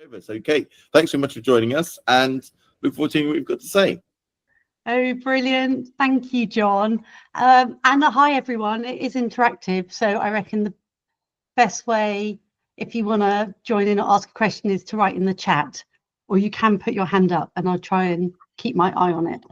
Over. So, Kate, thanks so much for joining us, and look forward to hearing what you've got to say. Oh, brilliant. Thank you, John. And hi, everyone. It is interactive, so I reckon the best way, if you want to join in or ask a question, is to write in the chat, or you can put your hand up and I'll try and keep my eye on it.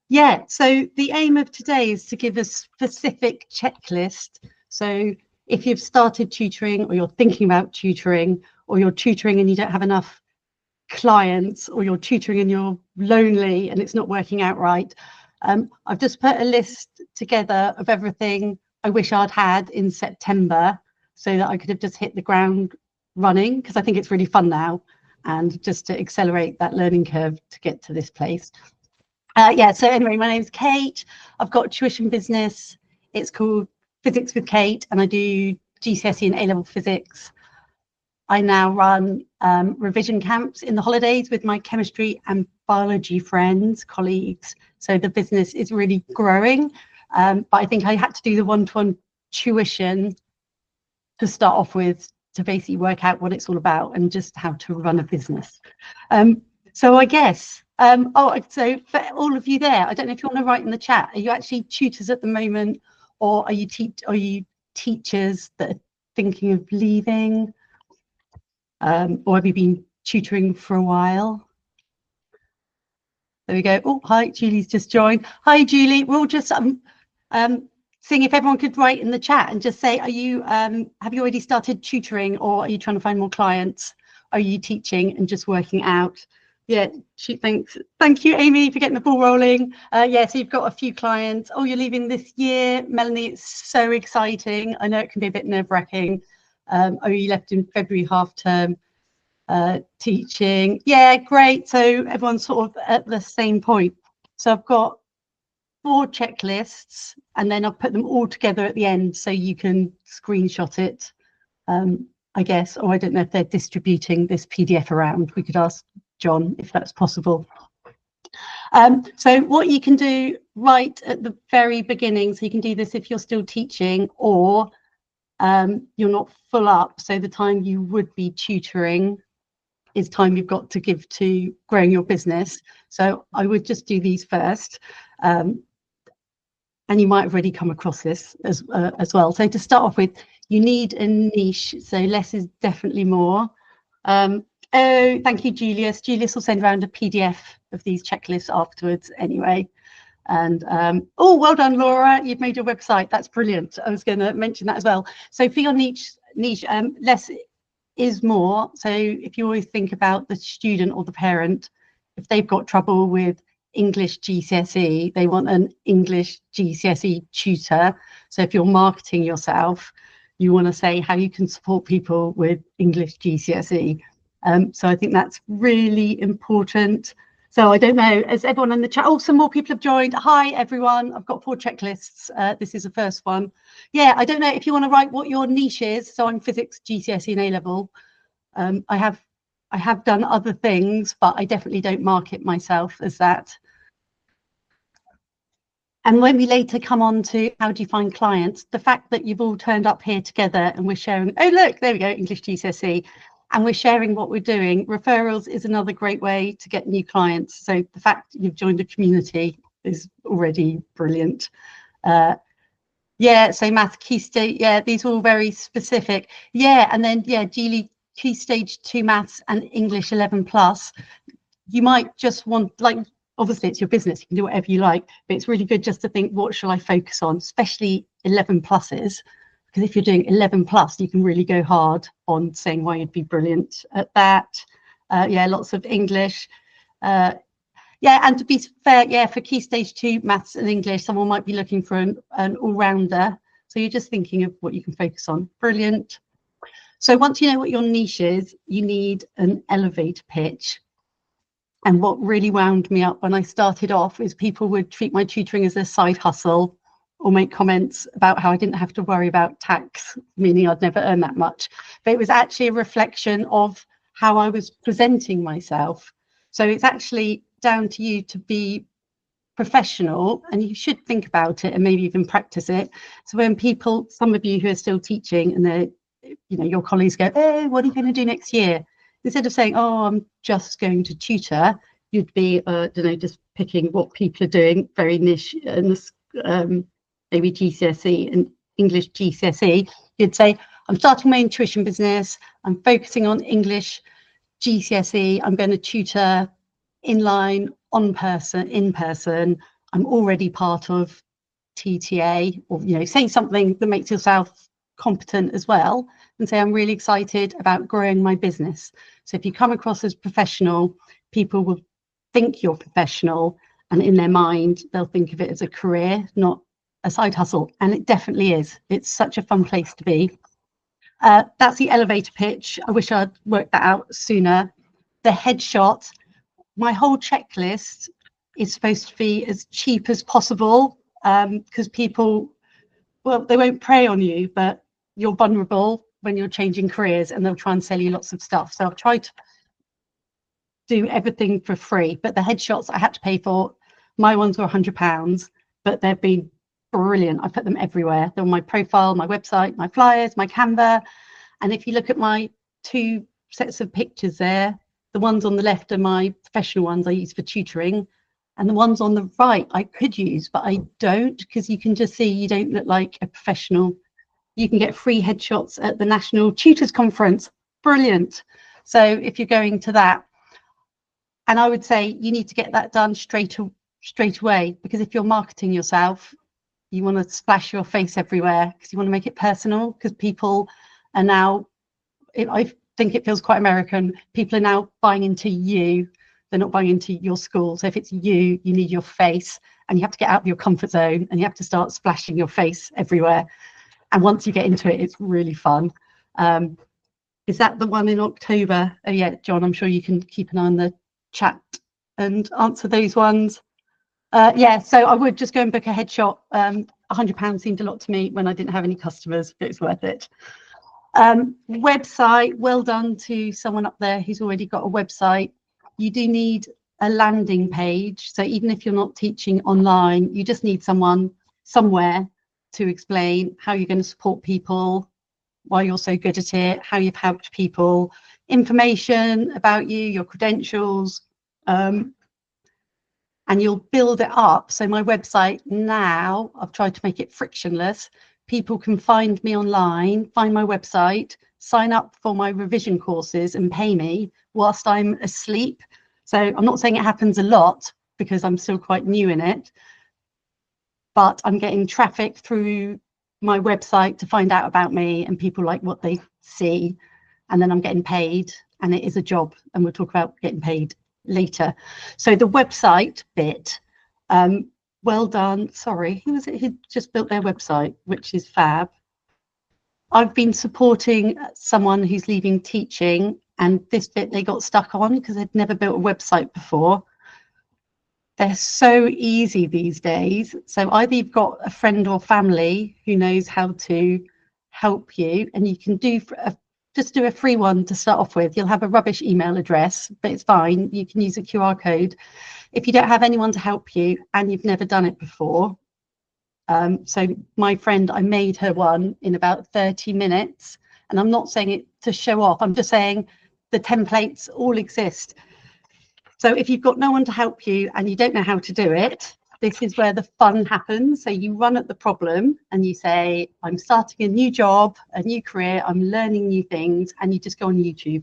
Yeah, so the aim of today is to give a specific checklist. So if you've started tutoring, or you're thinking about tutoring, or you're tutoring and you don't have enough clients, or you're tutoring and you're lonely and it's not working out right, I've just put a list together of everything I wish I'd had in September, so that I could have just hit the ground running, because I think it's really fun now, and just to accelerate that learning curve to get to this place. Yeah, so anyway, my name's Kate. I've got a tuition business. It's called Physics with Kate, and I do GCSE and A-level physics. I now run revision camps in the holidays with my chemistry and biology friends, colleagues. So the business is really growing. But I think I had to do the one-to-one tuition to start off with, to basically work out what it's all about and just how to run a business. So I guess, so for all of you there, I don't know if you want to write in the chat, are you actually tutors at the moment, or are you teachers that are thinking of leaving? Or have you been tutoring for a while? There we go. Oh, hi, Julie's just joined. Hi, Julie. We'll just seeing if everyone could write in the chat and just say, are you have you already started tutoring, or are you trying to find more clients? Are you teaching and just working out? Yeah, thanks. Thank you, Amy, for getting the ball rolling. Yeah, so you've got a few clients. Oh, you're leaving this year. Melanie, it's so exciting. I know it can be a bit nerve-wracking. Oh, you left in February half term teaching. Yeah, great. So everyone's sort of at the same point. So I've got 4 checklists, and then I've put them all together at the end so you can screenshot it, I guess, or I don't know if they're distributing this PDF around. We could ask John if that's possible. So what you can do right at the very beginning, so you can do this if you're still teaching, or you're not full up, so the time you would be tutoring is time you've got to give to growing your business. So I would just do these first, and you might have already come across this as well. So to start off with, you need a niche, so less is definitely more. Oh, thank you, Julius. Julius will send around a PDF of these checklists afterwards anyway. And oh, well done, Laura, you've made your website. That's brilliant. I was going to mention that as well. So for your niche, less is more. So if you always think about the student or the parent, if they've got trouble with English GCSE, they want an English GCSE tutor. So if you're marketing yourself, you want to say how you can support people with English GCSE. So I think that's really important. So I don't know, has everyone in the chat, oh, some more people have joined. Hi, everyone. I've got 4 checklists. This is the first one. Yeah, I don't know if you want to write what your niche is. So I'm physics, GCSE and A-level. I have done other things, but I definitely don't market myself as that. And when we later come on to how do you find clients, the fact that you've all turned up here together and we're sharing, oh, look, there we go, English GCSE. And we're sharing what we're doing. Referrals is another great way to get new clients. So the fact you've joined a community is already brilliant. Yeah, so math, key stage, yeah, these are all very specific. Yeah, and then, yeah, Geely, key stage 2 maths and English 11+. You might just want, like, obviously it's your business, you can do whatever you like, but it's really good just to think, what shall I focus on, especially 11+s. Because if you're doing 11+, you can really go hard on saying why you'd be brilliant at that. Yeah, lots of English. Yeah, and to be fair, yeah, for key stage 2 maths and English, someone might be looking for an all-rounder. So you're just thinking of what you can focus on. Brilliant. So once you know what your niche is, you need an elevator pitch. And what really wound me up when I started off is people would treat my tutoring as a side hustle, or make comments about how I didn't have to worry about tax, meaning I'd never earn that much. But it was actually a reflection of how I was presenting myself. So it's actually down to you to be professional, and you should think about it and maybe even practice it. So when people, some of you who are still teaching, and they're, you know, your colleagues go, oh, what are you going to do next year? instead of saying, oh, I'm just going to tutor, you'd be, I don't know, just picking what people are doing, very niche, and maybe GCSE and English GCSE. You'd say, I'm starting my own tuition business. I'm focusing on English GCSE. I'm going to tutor inline, in person. I'm already part of TTA, or say something that makes yourself competent as well, and say I'm really excited about growing my business. So if you come across as professional, people will think you're professional, and in their mind they'll think of it as a career, not a side hustle. And it definitely is. It's such a fun place to be. That's the elevator pitch. I wish I'd worked that out sooner. The headshot, my whole checklist is supposed to be as cheap as possible, because people, well, they won't prey on you, but you're vulnerable when you're changing careers, and they'll try and sell you lots of stuff. So I've tried to do everything for free, but the headshots I had to pay for. My ones were £100, but they've been brilliant. I put them everywhere. They're on my profile, my website, my flyers, my Canva. And if you look at my 2 sets of pictures there, the ones on the left are my professional ones I use for tutoring, and the ones on the right I could use, but I don't, because you can just see you don't look like a professional. You can get free headshots at the National Tutors Conference. Brilliant. So if you're going to that, and I would say you need to get that done straight away, because if you're marketing yourself, you want to splash your face everywhere, because you want to make it personal, because people are now, I think it feels quite American, people are now buying into you. They're not buying into your school. So if it's you, you need your face, and you have to get out of your comfort zone, and you have to start splashing your face everywhere. And once you get into it, it's really fun. Is that the one in October? Oh yeah, John, I'm sure you can keep an eye on the chat and answer those ones. Yeah, so I would just go and book a headshot. £100 seemed a lot to me when I didn't have any customers, but it's worth it. Website, well done to someone up there who's already got a website. You do need a landing page. So even if you're not teaching online, you just need someone somewhere to explain how you're going to support people, why you're so good at it, how you've helped people, information about you, your credentials, and you'll build it up. So my website now, I've tried to make it frictionless. People can find me online, find my website, sign up for my revision courses and pay me whilst I'm asleep. So I'm not saying it happens a lot, because I'm still quite new in it, but I'm getting traffic through my website to find out about me, and people like what they see, and then I'm getting paid, and it is a job, and we'll talk about getting paid later. So the website bit, well done. Sorry, who was it who just built their website, which is fab. I've been supporting someone who's leaving teaching, and this bit they got stuck on because they'd never built a website before. They're so easy these days. So either you've got a friend or family who knows how to help you, and you can do just do a free one to start off with. You'll have a rubbish email address, but it's fine. You can use a QR code. If you don't have anyone to help you and you've never done it before, so my friend, I made her one in about 30 minutes, and I'm not saying it to show off. I'm just saying the templates all exist. So if you've got no one to help you and you don't know how to do it, this is where the fun happens. So you run at the problem and you say, I'm starting a new job, a new career, I'm learning new things, and you just go on YouTube.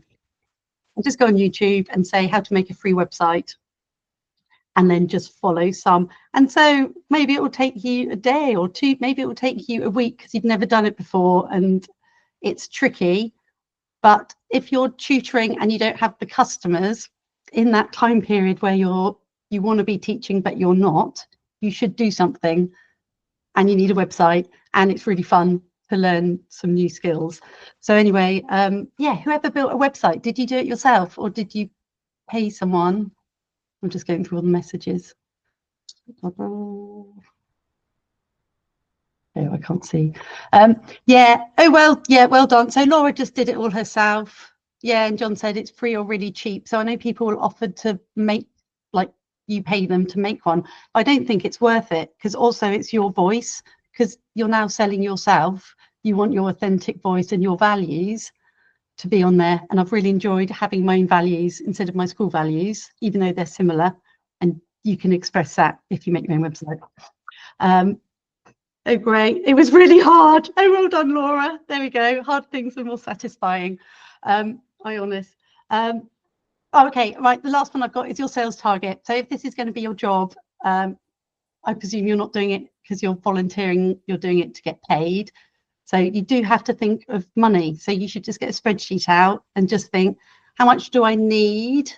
And just go on YouTube and say how to make a free website, and then just follow some. And so maybe it will take you a day or two, maybe it will take you a week because you've never done it before and it's tricky. But if you're tutoring and you don't have the customers in that time period where you want to be teaching but you're not, you should do something, and you need a website, and it's really fun to learn some new skills. So anyway, yeah, whoever built a website, did you do it yourself or did you pay someone? I'm just going through all the messages. Oh, I can't see. Yeah, oh well, yeah, well done. So Laura just did it all herself. Yeah, and John said it's free or really cheap. So I know people offered to make, like, you pay them to make one. I don't think it's worth it, because also it's your voice, because you're now selling yourself. You want your authentic voice and your values. to be on there, and I've really enjoyed having my own values instead of my school values, even though they're similar, and you can express that if you make your own website. Oh great, it was really hard. Oh, well done, Laura. There we go. Hard things are more satisfying. I honest. Okay, right, the last one I've got is your sales target. So if this is going to be your job, I presume you're not doing it because you're volunteering, you're doing it to get paid. So you do have to think of money. So you should just get a spreadsheet out and just think, how much do I need?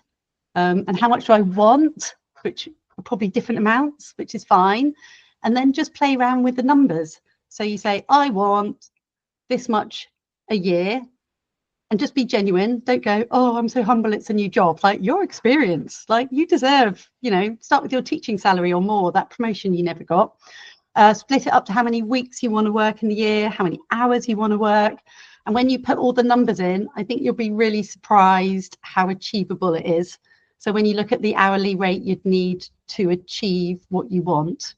And how much do I want? Which are probably different amounts, which is fine. And then just play around with the numbers. So you say, I want this much a year. And just be genuine. Don't go, oh, I'm so humble, it's a new job. Like, your experience, like, you deserve, you know, start with your teaching salary or more, that promotion you never got. Split it up to how many weeks you want to work in the year, how many hours you want to work. And when you put all the numbers in, I think you'll be really surprised how achievable it is. So when you look at the hourly rate you'd need to achieve what you want,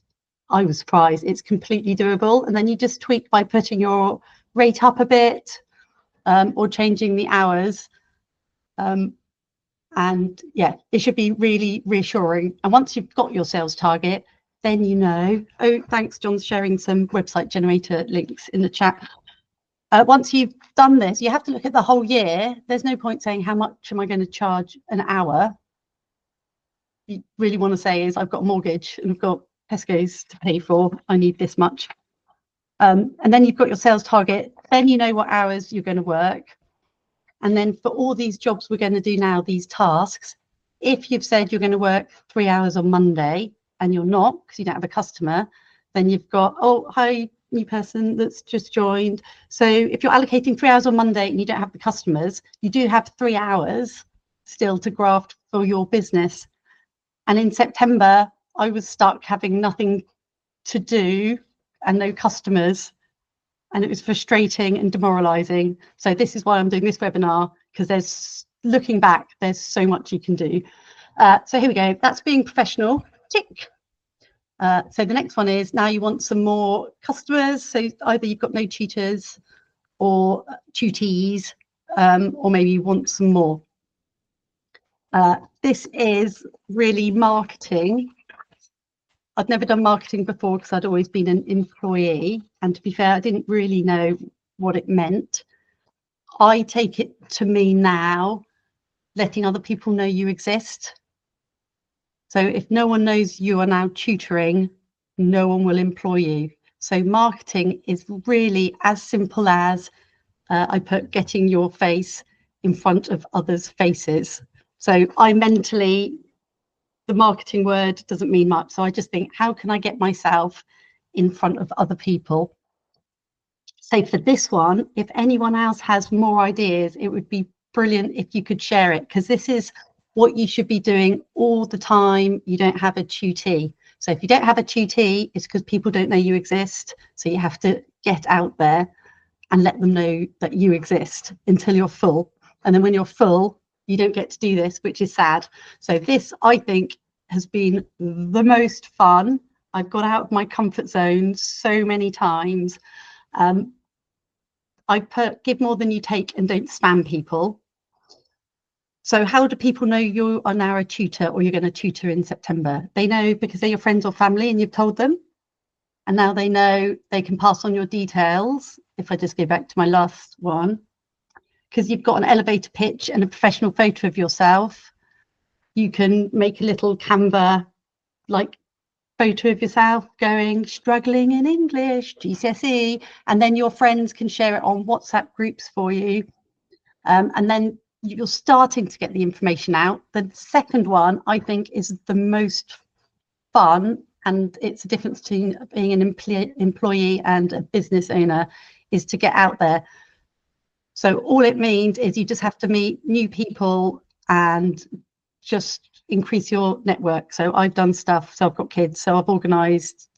I was surprised. It's completely doable. And then you just tweak by putting your rate up a bit, or changing the hours. And yeah, it should be really reassuring. And once you've got your sales target, then you know, oh, thanks, John's sharing some website generator links in the chat. Once you've done this, you have to look at the whole year. There's no point saying, how much am I going to charge an hour? You really want to say is, I've got a mortgage and I've got Tesco's to pay for, I need this much. And then you've got your sales target, then you know what hours you're going to work. And then for all these jobs we're going to do now, these tasks, if you've said you're going to work 3 hours on Monday and you're not because you don't have a customer, then you've got, oh, hi, new person that's just joined. So if you're allocating 3 hours on Monday and you don't have the customers, you do have 3 hours still to graft for your business. And in September, I was stuck having nothing to do and no customers. And it was frustrating and demoralizing. So this is why I'm doing this webinar, because there's, looking back, there's so much you can do. So here we go. That's being professional. Tick. So the next one is, now you want some more customers. So either you've got no tutors or tutees, or maybe you want some more. This is really marketing. I'd never done marketing before because I'd always been an employee. And to be fair, I didn't really know what it meant. I take it to mean now letting other people know you exist. So if no one knows you are now tutoring, no one will employ you. So marketing is really as simple as I put getting your face in front of others' faces. So I mentally, the marketing word doesn't mean much. So I just think, how can I get myself in front of other people? So for this one, if anyone else has more ideas, it would be brilliant if you could share it, because this is what you should be doing all the time. You don't have a tutee. So if you don't have a tutee, it's because people don't know you exist. So you have to get out there and let them know that you exist until you're full. And then when you're full, you don't get to do this, which is sad. So this, I think, has been the most fun. I've got out of my comfort zone so many times. I put give more than you take and don't spam people. So how do people know you are now a tutor or you're going to tutor in September? They know because they're your friends or family and you've told them. And now they know they can pass on your details. If I just go back to my last one, because you've got an elevator pitch and a professional photo of yourself, you can make a little Canva like photo of yourself going struggling in English, GCSE, and then your friends can share it on WhatsApp groups for you. And then you're starting to get the information out. The second one, I think, is the most fun, and it's a difference between being an employee and a business owner, is to get out there. So all it means is you just have to meet new people and just increase your network. So I've done stuff, so I've got kids, so I've organised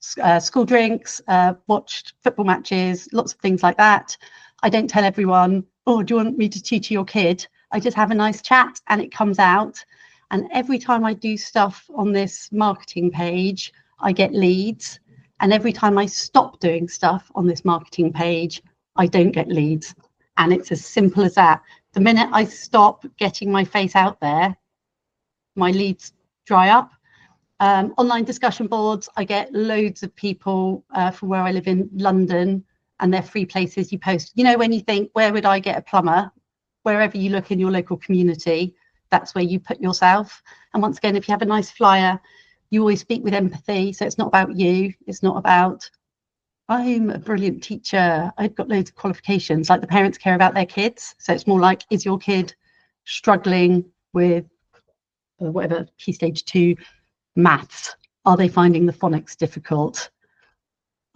school drinks, watched football matches, lots of things like that. I don't tell everyone, oh, do you want me to tutor your kid? I just have a nice chat and it comes out. And every time I do stuff on this marketing page, I get leads. And every time I stop doing stuff on this marketing page, I don't get leads. And it's as simple as that. The minute I stop getting my face out there, my leads dry up. Online discussion boards, I get loads of people from where I live in London, and they're free places you post. You know, when you think, where would I get a plumber? Wherever you look in your local community, that's where you put yourself. And once again, if you have a nice flyer, you always speak with empathy. So it's not about you. It's not about, I'm a brilliant teacher, I've got loads of qualifications. Like, the parents care about their kids. So it's more like, is your kid struggling with whatever, key stage 2 maths? Are they finding the phonics difficult?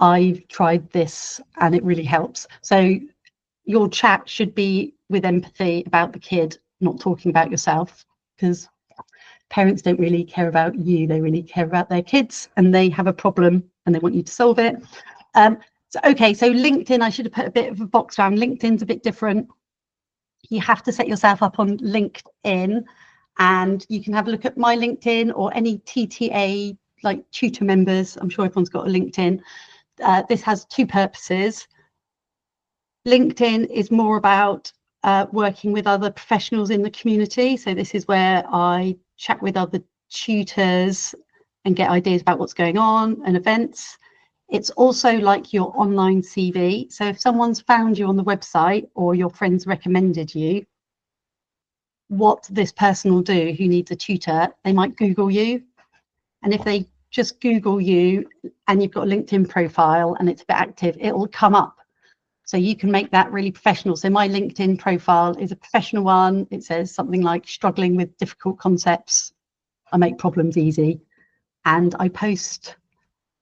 I've tried this and it really helps. So your chat should be with empathy about the kid, not talking about yourself, because parents don't really care about you. They really care about their kids, and they have a problem and they want you to solve it. So LinkedIn, I should have put a bit of a box around. LinkedIn's a bit different. You have to set yourself up on LinkedIn, and you can have a look at my LinkedIn or any TTA, like tutor members. I'm sure everyone's got a LinkedIn. This has 2 purposes. LinkedIn is more about working with other professionals in the community. So this is where I chat with other tutors and get ideas about what's going on and events. It's also like your online CV. So if someone's found you on the website or your friends recommended you, what this person will do who needs a tutor, they might Google you. And if they just Google you and you've got a LinkedIn profile and it's a bit active, it will come up. So you can make that really professional. So my LinkedIn profile is a professional one. It says something like, struggling with difficult concepts, I make problems easy. And I post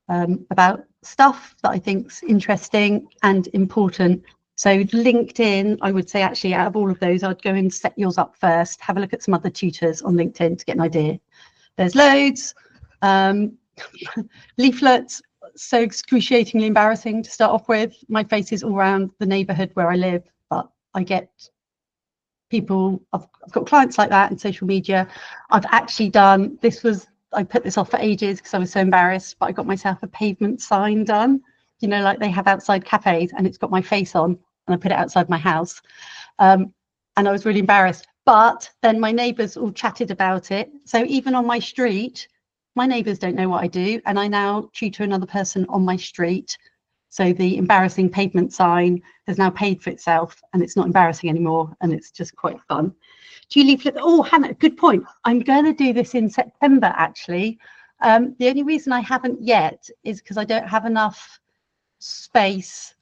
about stuff that I think's interesting and important. So LinkedIn, I would say, actually, out of all of those, I'd go and set yours up first. Have a look at some other tutors on LinkedIn to get an idea. There's loads. Leaflets, so excruciatingly embarrassing to start off with. My face is all around the neighbourhood where I live, but I get people, I've got clients like that in social media. I've actually done, I put this off for ages because I was so embarrassed, but I got myself a pavement sign done, you know, like they have outside cafes, and it's got my face on, and I put it outside my house. And I was really embarrassed, but then my neighbours all chatted about it. So even on my street, my neighbours don't know what I do, and I now tutor another person on my street. So the embarrassing pavement sign has now paid for itself, and it's not embarrassing anymore, and it's just quite fun. Julie, oh, Hannah, good point. I'm going to do this in September, actually. The only reason I haven't yet is because I don't have enough space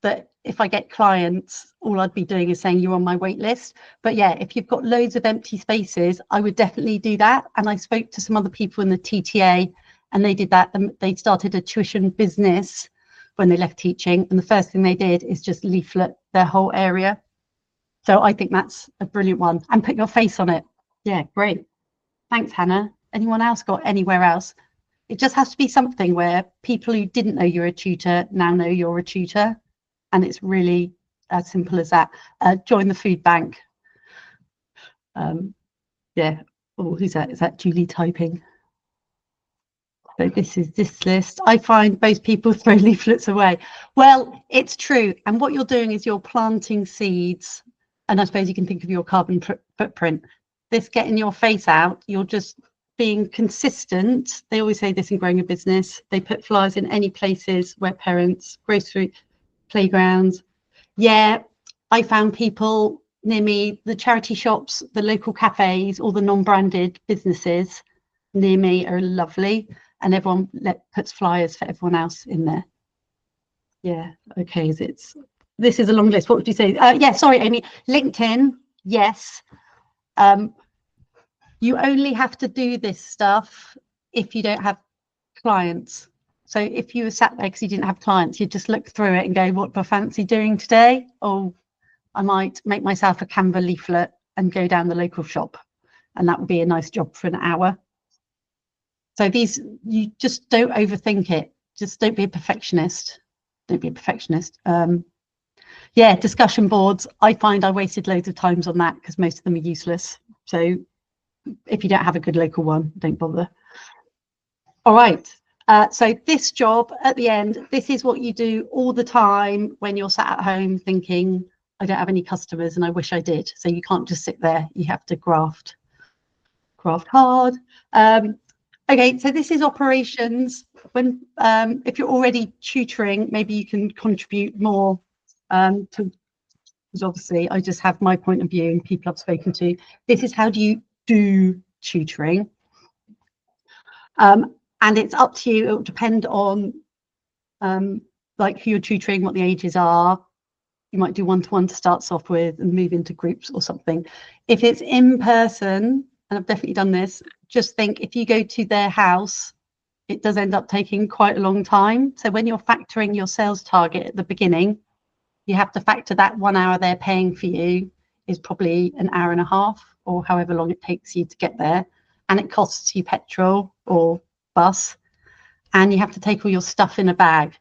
that if I get clients, all I'd be doing is saying you're on my wait list. But yeah, if you've got loads of empty spaces, I would definitely do that. And I spoke to some other people in the TTA, and they did that. They started a tuition business when they left teaching. And the first thing they did is just leaflet their whole area. So I think that's a brilliant one. And put your face on it. Yeah, great. Thanks, Hannah. Anyone else got anywhere else? It just has to be something where people who didn't know you're a tutor now know you're a tutor. And it's really as simple as that. Join the food bank. Yeah. Oh, who's that? Is that Julie typing? So this is this list. I find most people throw leaflets away. Well, it's true. And what you're doing is you're planting seeds. And I suppose you can think of your carbon footprint. This getting your face out, you're just being consistent. They always say this in growing a business. They put flyers in any places where parents, grocery, playgrounds. Yeah, I found people near me, the charity shops, the local cafes, all the non-branded businesses near me are lovely, and everyone puts flyers for everyone else in there. Yeah, okay, this is a long list. What would you say? Yeah, sorry, Amy. LinkedIn, yes. You only have to do this stuff if you don't have clients. So if you were sat there because you didn't have clients, you just look through it and go, what do I fancy doing today? Oh, I might make myself a Canva leaflet and go down the local shop. And that would be a nice job for an hour. So you just don't overthink it. Just don't be a perfectionist. Don't be a perfectionist. Yeah, discussion boards. I find I wasted loads of times on that because most of them are useless. So if you don't have a good local one, don't bother. All right. So this job at the end, this is what you do all the time when you're sat at home thinking, I don't have any customers and I wish I did. So you can't just sit there, you have to graft hard. Okay, so this is operations. When if you're already tutoring, maybe you can contribute more to, because obviously I just have my point of view and people I've spoken to. This is how do you do tutoring, and it's up to you. It will depend on like who you're tutoring, what the ages are. You might do one-to-one to start off with and move into groups or something. If it's in person, and I've definitely done this, just think if you go to their house, it does end up taking quite a long time. So when you're factoring your sales target at the beginning, you have to factor that 1 hour they're paying for you is probably an hour and a half or however long it takes you to get there. And it costs you petrol or bus. And you have to take all your stuff in a bag.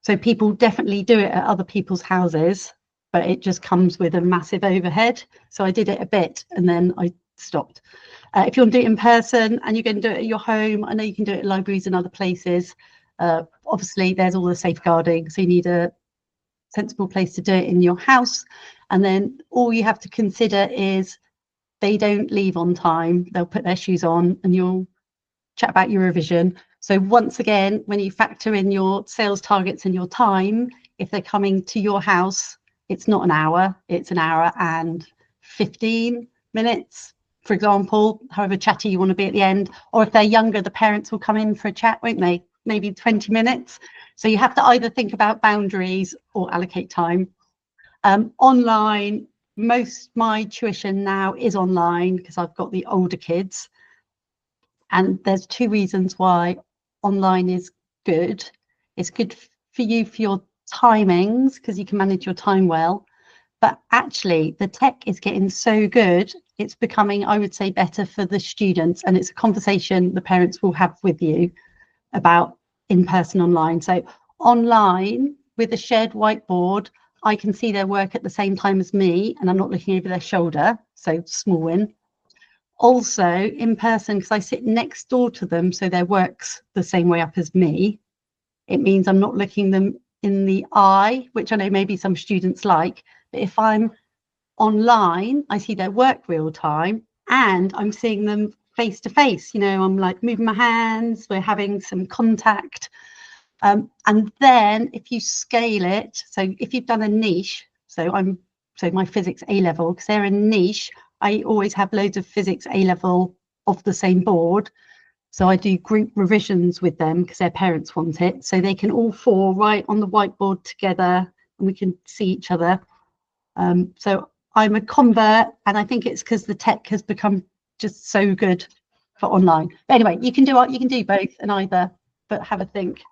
So people definitely do it at other people's houses, but it just comes with a massive overhead. So I did it a bit and then I stopped. If you want to do it in person and you're going to do it at your home, I know you can do it at libraries and other places. Obviously, there's all the safeguarding. So you need a sensible place to do it in your house. And then all you have to consider is they don't leave on time. They'll put their shoes on and you'll chat about your revision. So once again, when you factor in your sales targets and your time, if they're coming to your house, it's not an hour, it's an hour and 15 minutes, for example, however chatty you want to be at the end. Or if they're younger, the parents will come in for a chat, won't they? Maybe 20 minutes. So you have to either think about boundaries or allocate time. Online, most my tuition now is online because I've got the older kids. And there's two reasons why online is good. It's good for you for your timings because you can manage your time well. But actually, the tech is getting so good, it's becoming, I would say, better for the students. And it's a conversation the parents will have with you about in-person online. So online with a shared whiteboard, I can see their work at the same time as me and I'm not looking over their shoulder. So small win. Also in person, because I sit next door to them, so their work's the same way up as me, it means I'm not looking them in the eye, which I know maybe some students like, but if I'm online, I see their work real time and I'm seeing them face to face. You know, I'm like moving my hands, we're having some contact. And then if you scale it, so if you've done a niche, so my physics A level, because they're a niche, I always have loads of physics A level off the same board. So I do group revisions with them because their parents want it. So they can all four write on the whiteboard together and we can see each other. So I'm a convert and I think it's because the tech has become just so good for online. But anyway, you can do both and either, but have a think.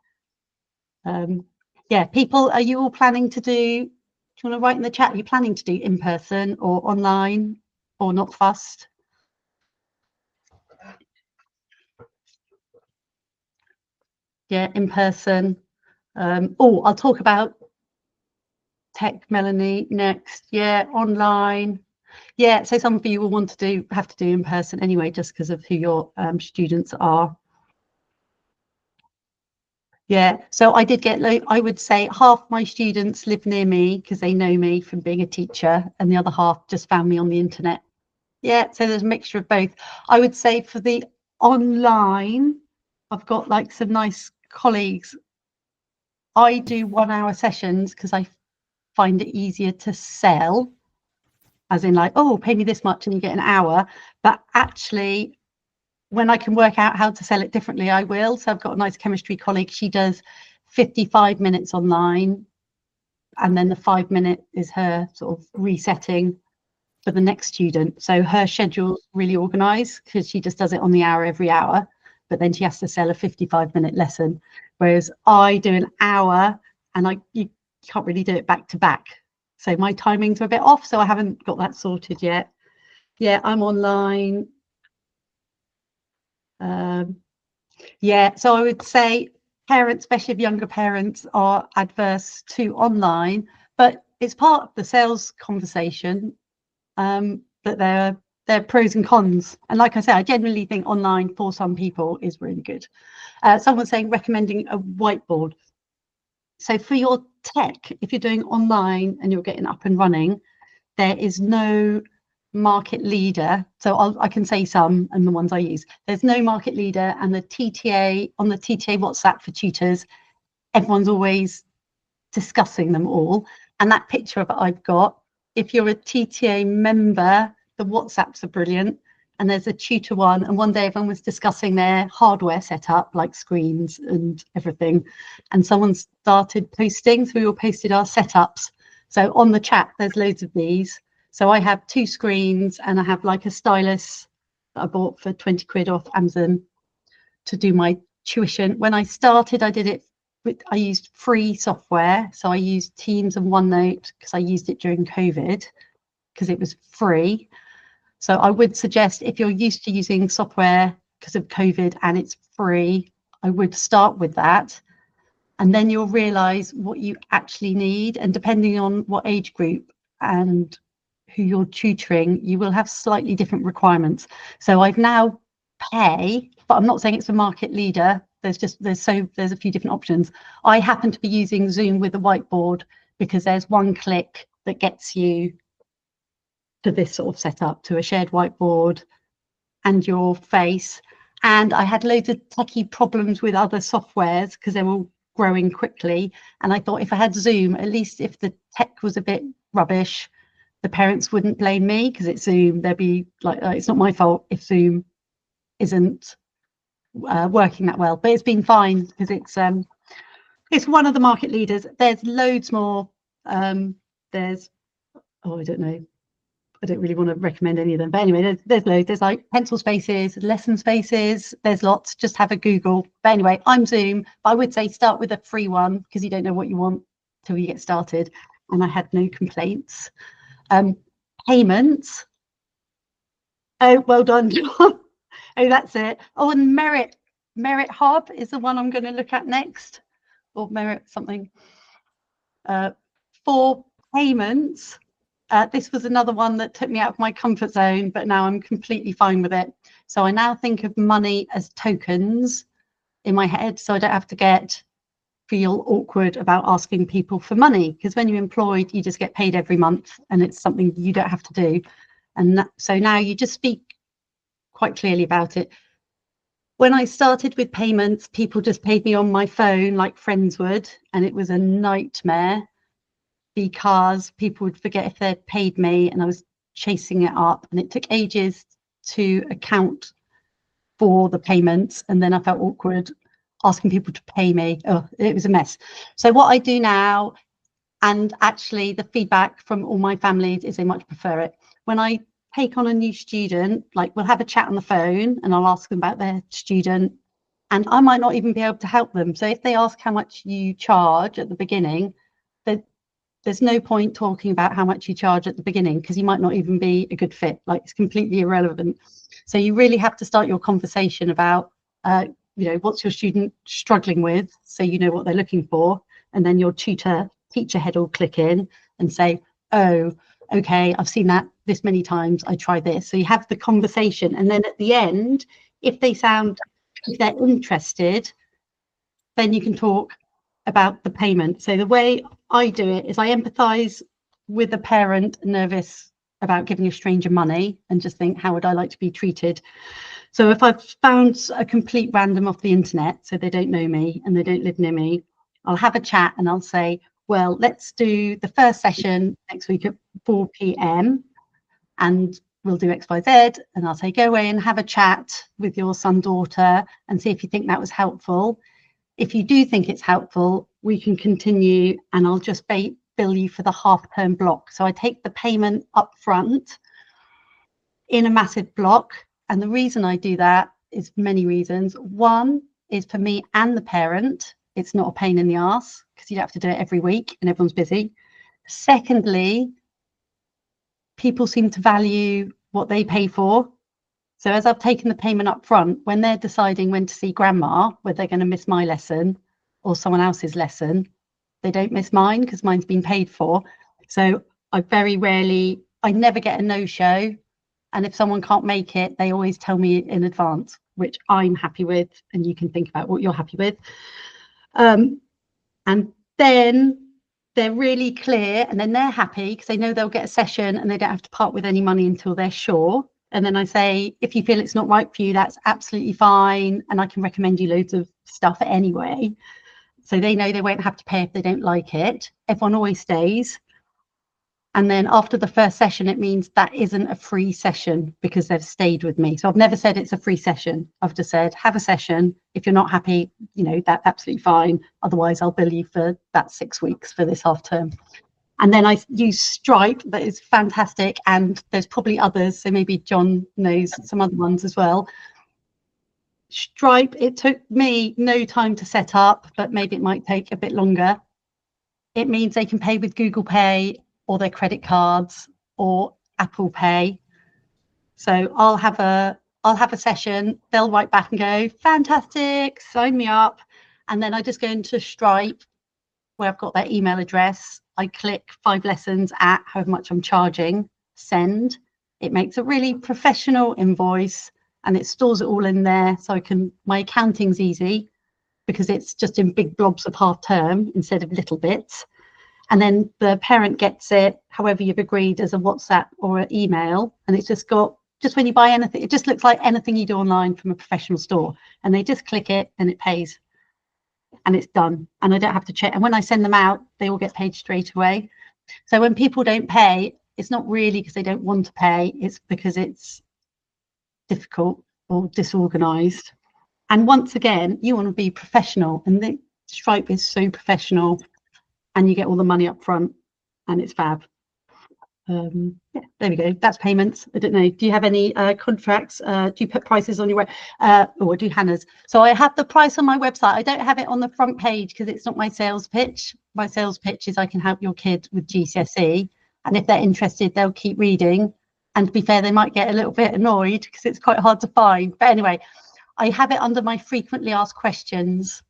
Yeah, people, are you all planning to do you want to write in the chat, are you planning to do in person or online or not fussed? Yeah, in person. I'll talk about tech, Melanie, next. Yeah, online. Yeah, so some of you will have to do in person anyway, just because of who your students are. Yeah, so I did get, I would say half my students live near me because they know me from being a teacher and the other half just found me on the internet. Yeah, so there's a mixture of both. I would say for the online, I've got like some nice colleagues. I do 1 hour sessions because I find it easier to sell, as in like, oh, pay me this much and you get an hour. But actually, when I can work out how to sell it differently, I will. So I've got a nice chemistry colleague. She does 55 minutes online. And then the 5 minute is her sort of resetting for the next student. So her schedule's really organized because she just does it on the hour every hour. But then she has to sell a 55-minute lesson. Whereas I do an hour and you can't really do it back to back. So my timings are a bit off. So I haven't got that sorted yet. Yeah, I'm online. Yeah, so I would say parents, especially if younger parents, are adverse to online, but it's part of the sales conversation that there are pros and cons. And like I said, I genuinely think online for some people is really good. Someone's saying recommending a whiteboard. So for your tech, if you're doing online and you're getting up and running, there is no market leader. So I can say some and the ones I use. There's no market leader, and the TTA, on the TTA WhatsApp for tutors, everyone's always discussing them all. And that picture of it I've got, if you're a TTA member, the WhatsApps are brilliant. And there's a tutor one, and one day everyone was discussing their hardware setup, like screens and everything. And someone started posting, so we all posted our setups. So on the chat, there's loads of these. So I have 2 screens, and I have like a stylus that I bought for 20 quid off Amazon to do my tuition. When I started, I used free software. So I used Teams and OneNote because I used it during COVID because it was free. So I would suggest, if you're used to using software because of COVID and it's free, I would start with that. And then you'll realize what you actually need. And depending on what age group and who you're tutoring, you will have slightly different requirements. So I've now pay, but I'm not saying it's a market leader. There's a few different options. I happen to be using Zoom with a whiteboard because there's one click that gets you to this sort of setup, to a shared whiteboard and your face. And I had loads of techie problems with other softwares because they were growing quickly. And I thought if I had Zoom, at least if the tech was a bit rubbish, the parents wouldn't blame me because it's Zoom. They'd be like, it's not my fault if Zoom isn't working that well. But it's been fine because it's one of the market leaders. There's loads more. There's, I don't know. I don't really want to recommend any of them, but anyway, there's loads. There's like pencil spaces, lesson spaces, there's lots. Just have a Google. But anyway, I'm Zoom, but I would say start with a free one because you don't know what you want till you get started. And I had no complaints. Payments. Oh, well done, John. Oh, that's it. Oh, and Merit Hub is the one I'm going to look at next, or Merit something. For payments. This was another one that took me out of my comfort zone, but now I'm completely fine with it. So I now think of money as tokens in my head, so I don't have to feel awkward about asking people for money, because when you're employed, you just get paid every month and it's something you don't have to do. And so now you just speak quite clearly about it. When I started with payments, people just paid me on my phone like friends would, and it was a nightmare, because people would forget if they'd paid me and I was chasing it up, and it took ages to account for the payments, and then I felt awkward asking people to pay me. Oh, it was a mess. So what I do now, and actually the feedback from all my families, is they much prefer it. When I take on a new student, like we'll have a chat on the phone and I'll ask them about their student, and I might not even be able to help them. So if they ask how much you charge at the beginning, there's no point talking about how much you charge at the beginning because you might not even be a good fit. Like, it's completely irrelevant. So you really have to start your conversation about, what's your student struggling with, so you know what they're looking for, and then your teacher head will click in and say, oh, okay, I've seen that this many times, I try this. So you have the conversation, and then at the end, if they're interested, then you can talk about the payment. So the way I do it is I empathize with the parent nervous about giving a stranger money and just think, how would I like to be treated? So if I've found a complete random off the internet, so they don't know me and they don't live near me, I'll have a chat and I'll say, well, let's do the first session next week at 4 p.m. and we'll do X, Y, Z. And I'll say, go away and have a chat with your son, daughter, and see if you think that was helpful. If you do think it's helpful, we can continue, and I'll just bill you for the half-term block. So I take the payment up front in a massive block. And the reason I do that is many reasons. One is for me and the parent. It's not a pain in the ass because you don't have to do it every week and everyone's busy. Secondly, people seem to value what they pay for. So as I've taken the payment up front, when they're deciding when to see grandma, whether they're going to miss my lesson or someone else's lesson, they don't miss mine because mine's been paid for. So I never get a no-show. And if someone can't make it, they always tell me in advance, which I'm happy with. And you can think about what you're happy with. And then they're really clear, and then they're happy because they know they'll get a session and they don't have to part with any money until they're sure. And then I say, if you feel it's not right for you, that's absolutely fine, and I can recommend you loads of stuff anyway. So they know they won't have to pay if they don't like it. Everyone always stays. And then after the first session, it means that isn't a free session because they've stayed with me. So I've never said it's a free session. I've just said, have a session. If you're not happy, you know, that's absolutely fine. Otherwise, I'll bill you for that 6 weeks for this half term. And then I use Stripe, that is fantastic. And there's probably others. So maybe John knows some other ones as well. Stripe, it took me no time to set up, but maybe it might take a bit longer. It means they can pay with Google Pay or their credit cards or Apple Pay. So I'll have a session, they'll write back and go, fantastic, sign me up. And then I just go into Stripe where I've got their email address. I click 5 lessons at however much I'm charging, send. It makes a really professional invoice and it stores it all in there. So my accounting's easy because it's just in big blobs of half term instead of little bits. And then the parent gets it, however you've agreed, as a WhatsApp or an email. And it's just got, just when you buy anything, it just looks like anything you do online from a professional store. And they just click it and it pays. And it's done. And I don't have to check. And when I send them out, they all get paid straight away. So when people don't pay, it's not really because they don't want to pay. It's because it's difficult or disorganized. And once again, you want to be professional. And the Stripe is so professional. And you get all the money up front and it's fab. Yeah, there we go. That's payments. I don't know. Do you have any contracts? Do you put prices on your web? Or do Hannah's? So I have the price on my website. I don't have it on the front page because it's not my sales pitch. My sales pitch is I can help your kid with GCSE. And if they're interested, they'll keep reading. And to be fair, they might get a little bit annoyed because it's quite hard to find. But anyway, I have it under my frequently asked questions,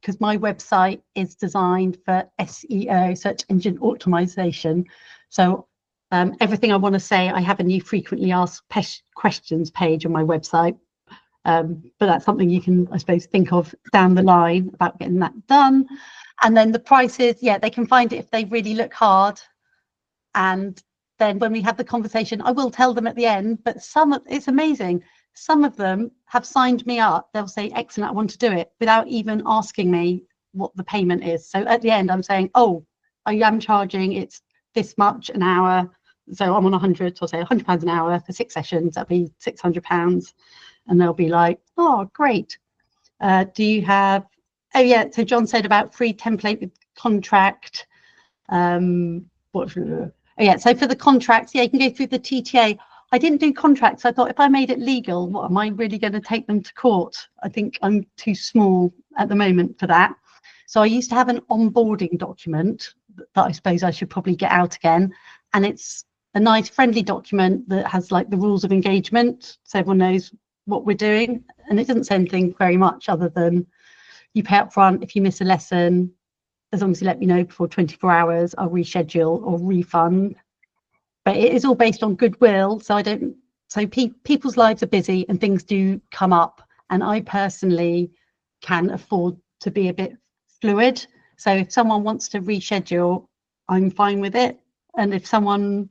because my website is designed for SEO, search engine optimization. So everything I want to say, I have a new frequently asked questions page on my website. But that's something you can, I suppose, think of down the line about getting that done. And then the prices, yeah, they can find it if they really look hard. And then when we have the conversation, I will tell them at the end, but it's amazing. Some of them have signed me up. They'll say, excellent, I want to do it without even asking me what the payment is. So at the end, I'm saying, oh, I am charging, it's this much an hour. So I'm on 100, so I'll say £100 an hour for 6 sessions, that'll be £600. And they'll be like, oh, great. Do you have, oh yeah, so John said about free template with contract. Oh yeah, so for the contracts, yeah, you can go through the TTA. I didn't do contracts. I thought if I made it legal, what am I really going to take them to court? I think I'm too small at the moment for that. So I used to have an onboarding document that I suppose I should probably get out again. And it's a nice friendly document that has like the rules of engagement. So everyone knows what we're doing. And it doesn't say anything very much other than you pay up front if you miss a lesson. As long as you let me know before 24 hours, I'll reschedule or refund. But it is all based on goodwill. So people's lives are busy and things do come up. And I personally can afford to be a bit fluid. So if someone wants to reschedule, I'm fine with it. And if someone,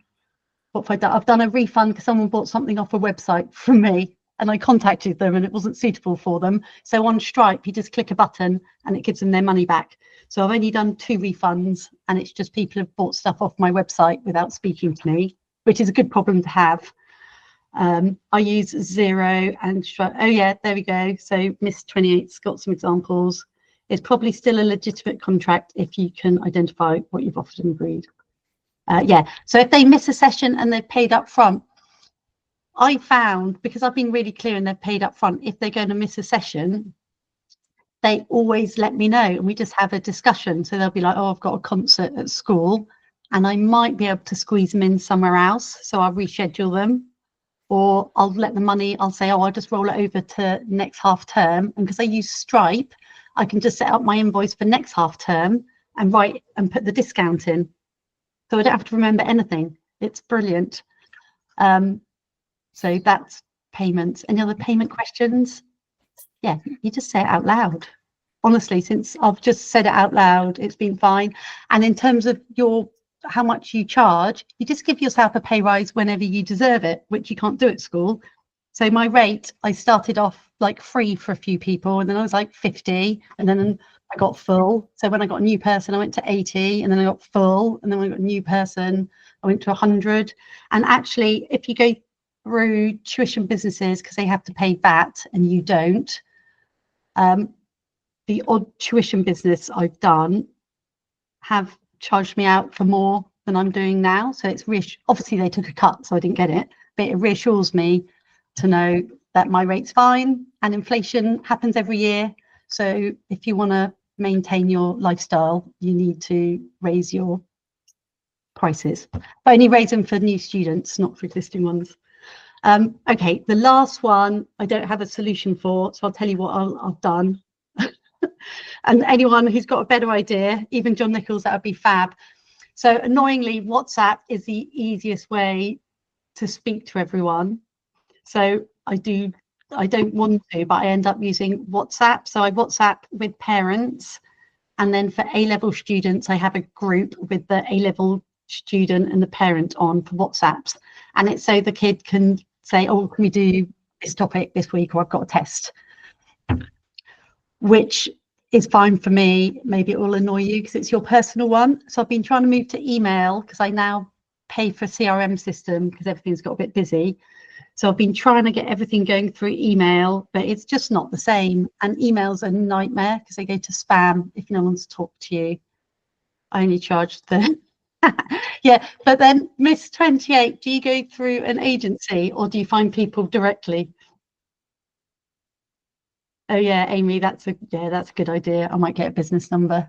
what have I done? I've done a refund because someone bought something off a website from me and I contacted them and it wasn't suitable for them. So on Stripe, you just click a button and it gives them their money back. So I've only done 2 refunds and it's just people have bought stuff off my website without speaking to me, which is a good problem to have. I use Xero and Stripe. Oh yeah, there we go. So Miss 28's got some examples. It's probably still a legitimate contract if you can identify what you've offered and agreed. Yeah, so if they miss a session and they've paid up front, I found, because I've been really clear and they've paid up front, if they're going to miss a session, they always let me know and we just have a discussion. So they'll be like, oh, I've got a concert at school and I might be able to squeeze them in somewhere else. So I'll reschedule them or I'll let the money, I'll say, oh, I'll just roll it over to next half term. And because I use Stripe, I can just set up my invoice for next half term and write and put the discount in. So I don't have to remember anything. It's brilliant. So that's payments. Any other payment questions? Yeah, you just say it out loud. honestly, since I've just said it out loud, it's been fine. And in terms of how much you charge, you just give yourself a pay rise whenever you deserve it, which you can't do at school. So my rate, I started off like free for a few people, and then I was like 50, and then I got full. So when I got a new person, I went to 80, and then I got full, and then when I got a new person, I went to 100. And actually, if you go through tuition businesses, because they have to pay VAT and you don't, the odd tuition business I've done have charged me out for more than I'm doing now. So it's obviously they took a cut, so I didn't get it, but it reassures me to know that my rate's fine, and inflation happens every year. So if you want to maintain your lifestyle, you need to raise your prices, but only raise them for new students, not for existing ones. Okay, the last one I don't have a solution for, so I'll tell you what I've done. And anyone who's got a better idea, even John Nichols, that would be fab. So annoyingly, WhatsApp is the easiest way to speak to everyone. So I don't want to, but I end up using WhatsApp. So I WhatsApp with parents, and then for A-level students, I have a group with the A-level student and the parent on for WhatsApps. And it's so the kid can say, oh, can we do this topic this week, or I've got a test, which is fine for me. Maybe it will annoy you because it's your personal one. So I've been trying to move to email, because I now pay for a CRM system because everything's got a bit busy. So I've been trying to get everything going through email, but it's just not the same. And email's a nightmare because they go to spam if no one's talked to you. I only charge the yeah, but then Miss 28, do you go through an agency or do you find people directly? Oh yeah, Amy, that's a good idea. I might get a business number.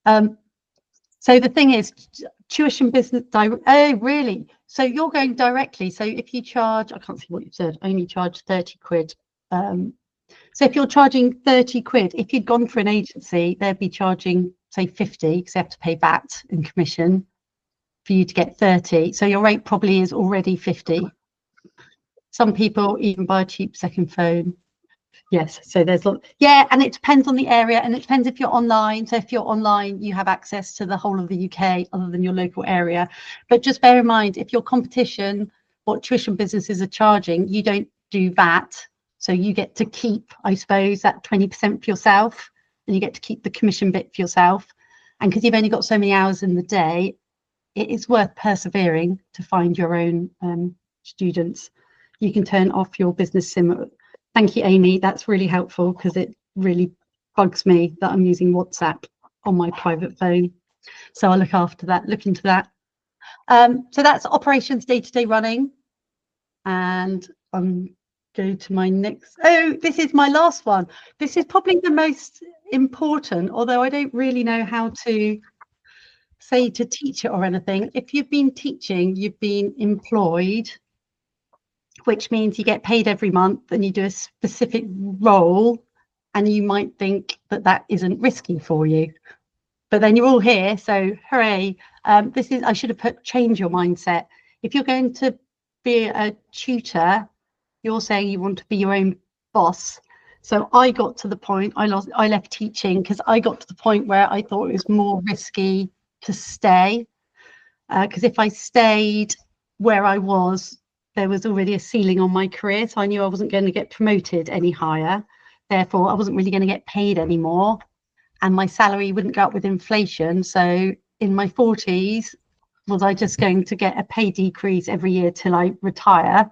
So the thing is, tuition business oh really? So you're going directly. So if you charge, I can't see what you said, only charge 30 quid. So if you're charging 30 quid, if you'd gone for an agency, they'd be charging say 50, because they have to pay VAT and commission for you to get 30. So your rate probably is already 50. Some people even buy a cheap second phone. Yes, so there's and it depends on the area, and it depends if you're online. So if you're online, you have access to the whole of the UK other than your local area. But just bear in mind, if your competition, what tuition businesses are charging, you don't do VAT, so you get to keep, I suppose, that 20% for yourself, and you get to keep the commission bit for yourself. And because you've only got so many hours in the day, it is worth persevering to find your own students. You can turn off your business sim. Thank you, Amy. That's really helpful, because it really bugs me that I'm using WhatsApp on my private phone. So I'll look into that. So that's operations day-to-day running. And I'm going to my next. Oh, this is my last one. This is probably the most important, although I don't really know how to say to teach it or anything. If you've been teaching, you've been employed, which means you get paid every month and you do a specific role, and you might think that that isn't risky for you, but then you're all here, so hooray. This is, I should have put change your mindset. If you're going to be a tutor, you're saying you want to be your own boss. So I got to the point, I left teaching because I got to the point where I thought it was more risky to stay, because if I stayed where I was, there was already a ceiling on my career, so I knew I wasn't going to get promoted any higher. Therefore, I wasn't really going to get paid anymore, and my salary wouldn't go up with inflation. So in my 40s, was I just going to get a pay decrease every year till I retire?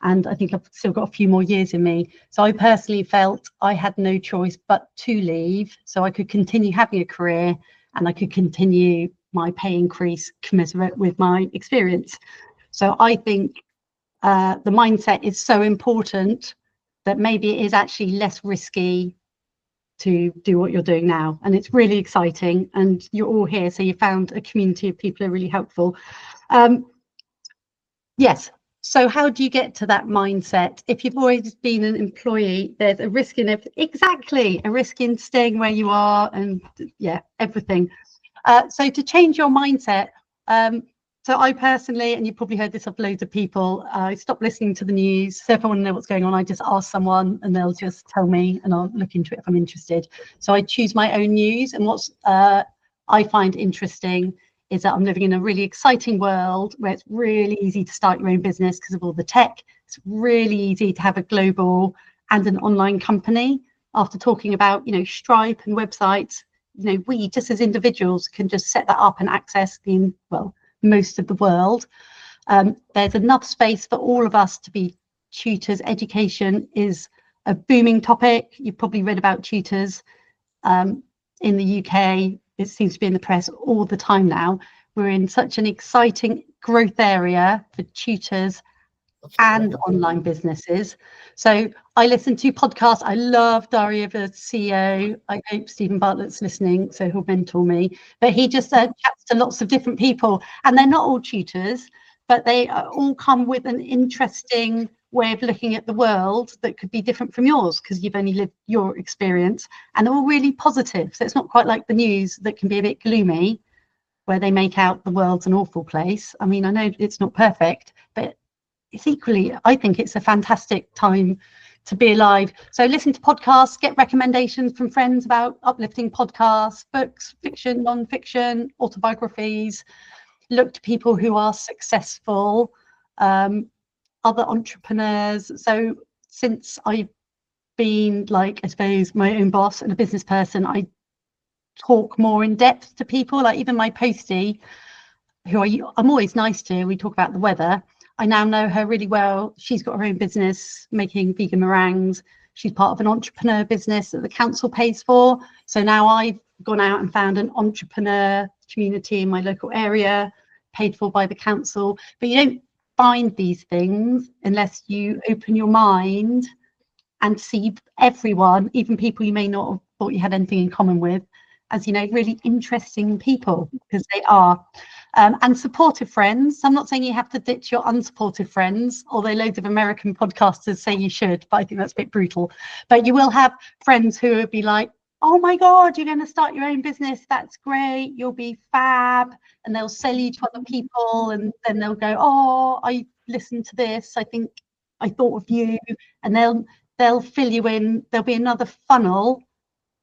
And I think I've still got a few more years in me. So I personally felt I had no choice but to leave, so I could continue having a career and I could continue my pay increase commensurate with my experience. So I think the mindset is so important that maybe it is actually less risky to do what you're doing now. And it's really exciting, and you're all here, so you found a community of people who are really helpful. Yes. So how do you get to that mindset? If you've always been an employee, there's a risk in it. Exactly, a risk in staying where you are, and yeah, everything. So to change your mindset, So I personally, and you've probably heard this of loads of people, I stop listening to the news. So if I want to know what's going on, I just ask someone and they'll just tell me and I'll look into it if I'm interested. So I choose my own news. And what's I find interesting is that I'm living in a really exciting world where it's really easy to start your own business because of all the tech. It's really easy to have a global and an online company. After talking about, Stripe and websites, we just as individuals can just set that up and access most of the world. There's enough space for all of us to be tutors. Education is a booming topic. You've probably read about tutors in the UK. It seems to be in the press all the time now. We're in such an exciting growth area for tutors and online businesses. So I listen to podcasts. I love Daria, the CEO. I hope Stephen Bartlett's listening, so he'll mentor me. But he just chats to lots of different people, and they're not all tutors, but they all come with an interesting way of looking at the world that could be different from yours because you've only lived your experience, and they're all really positive. So it's not quite like the news that can be a bit gloomy, where they make out the world's an awful place. I mean, I know it's not perfect, but it's equally, I think it's a fantastic time to be alive. So listen to podcasts, get recommendations from friends about uplifting podcasts, books, fiction, non-fiction, autobiographies, look to people who are successful, other entrepreneurs. So since I've been I suppose my own boss and a business person, I talk more in depth to people, like even my postie, who I'm always nice to, we talk about the weather. I now know her really well. She's got her own business making vegan meringues. She's part of an entrepreneur business that the council pays for. So now I've gone out and found an entrepreneur community in my local area, paid for by the council. But you don't find these things unless you open your mind and see everyone, even people you may not have thought you had anything in common with, as really interesting people, because they are. And supportive friends. I'm not saying you have to ditch your unsupportive friends, although loads of American podcasters say you should, but I think that's a bit brutal. But you will have friends who will be like, oh my God, you're going to start your own business. That's great. You'll be fab. And they'll sell you to other people. And then they'll go, oh, I listened to this. I think I thought of you. And they'll fill you in. There'll be another funnel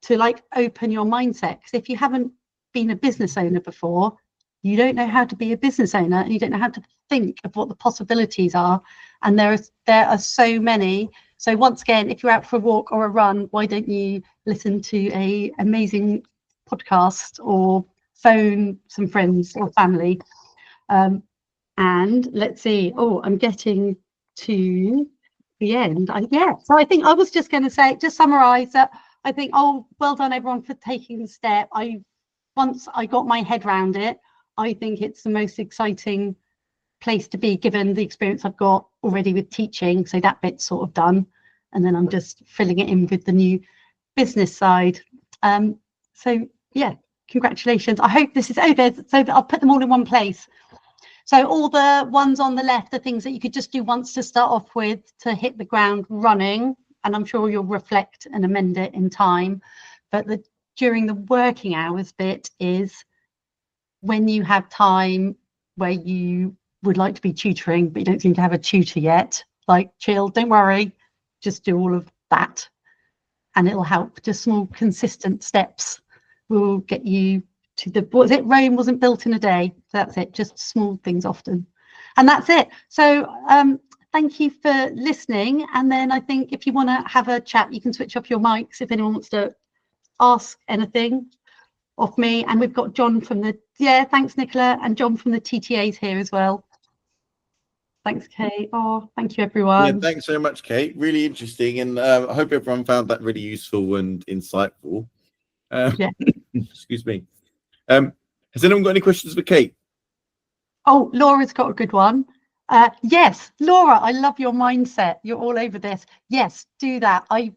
to open your mindset. Because if you haven't been a business owner before, you don't know how to be a business owner, and you don't know how to think of what the possibilities are. And there are so many. So once again, if you're out for a walk or a run, why don't you listen to an amazing podcast or phone some friends or family? And let's see. Oh, I'm getting to the end. So I think I was just going to say, just summarize that. I think, well done everyone for taking the step. Once I got my head around it, I think it's the most exciting place to be, given the experience I've got already with teaching. So that bit's sort of done. And then I'm just filling it in with the new business side. So yeah, congratulations. I hope this is over so that I'll put them all in one place. So all the ones on the left are things that you could just do once to start off with to hit the ground running. And I'm sure you'll reflect and amend it in time. But during the working hours bit is when you have time where you would like to be tutoring, but you don't seem to have a tutor yet, chill, don't worry, just do all of that. And it'll help. Just small, consistent steps will get you to Rome wasn't built in a day. That's it, just small things often. And that's it. So thank you for listening. And then I think if you want to have a chat, you can switch off your mics if anyone wants to ask anything of me. And we've got John from thanks Nicola, and John from the TTAs here as well. Thanks, Kate. Oh, thank you everyone. Yeah, thanks so much, Kate. Really interesting, and I hope everyone found that really useful and insightful. Excuse me. Has anyone got any questions for Kate? Oh, Laura's got a good one. Yes, Laura, I love your mindset. You're all over this. Yes, do that. I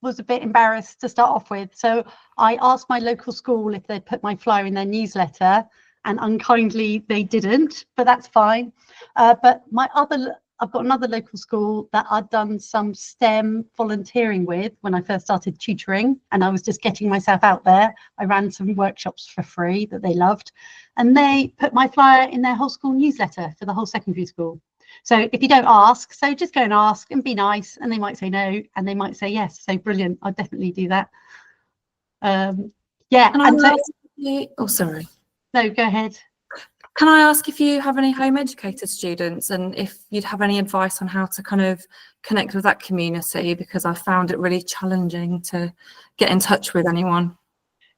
was a bit embarrassed to start off with, so I asked my local school if they'd put my flyer in their newsletter, and unkindly they didn't, but that's fine. But my other I've got another local school that I'd done some STEM volunteering with when I first started tutoring, and I was just getting myself out there. I ran some workshops for free that they loved, and they put my flyer in their whole school newsletter for the whole secondary school. So if you don't ask, so just go and ask and be nice, and they might say no, and they might say yes. So brilliant, I'll definitely do that. Yeah, and so, oh, sorry. No, go ahead. Can I ask if you have any home educated students and if you'd have any advice on how to kind of connect with that community, because I found it really challenging to get in touch with anyone.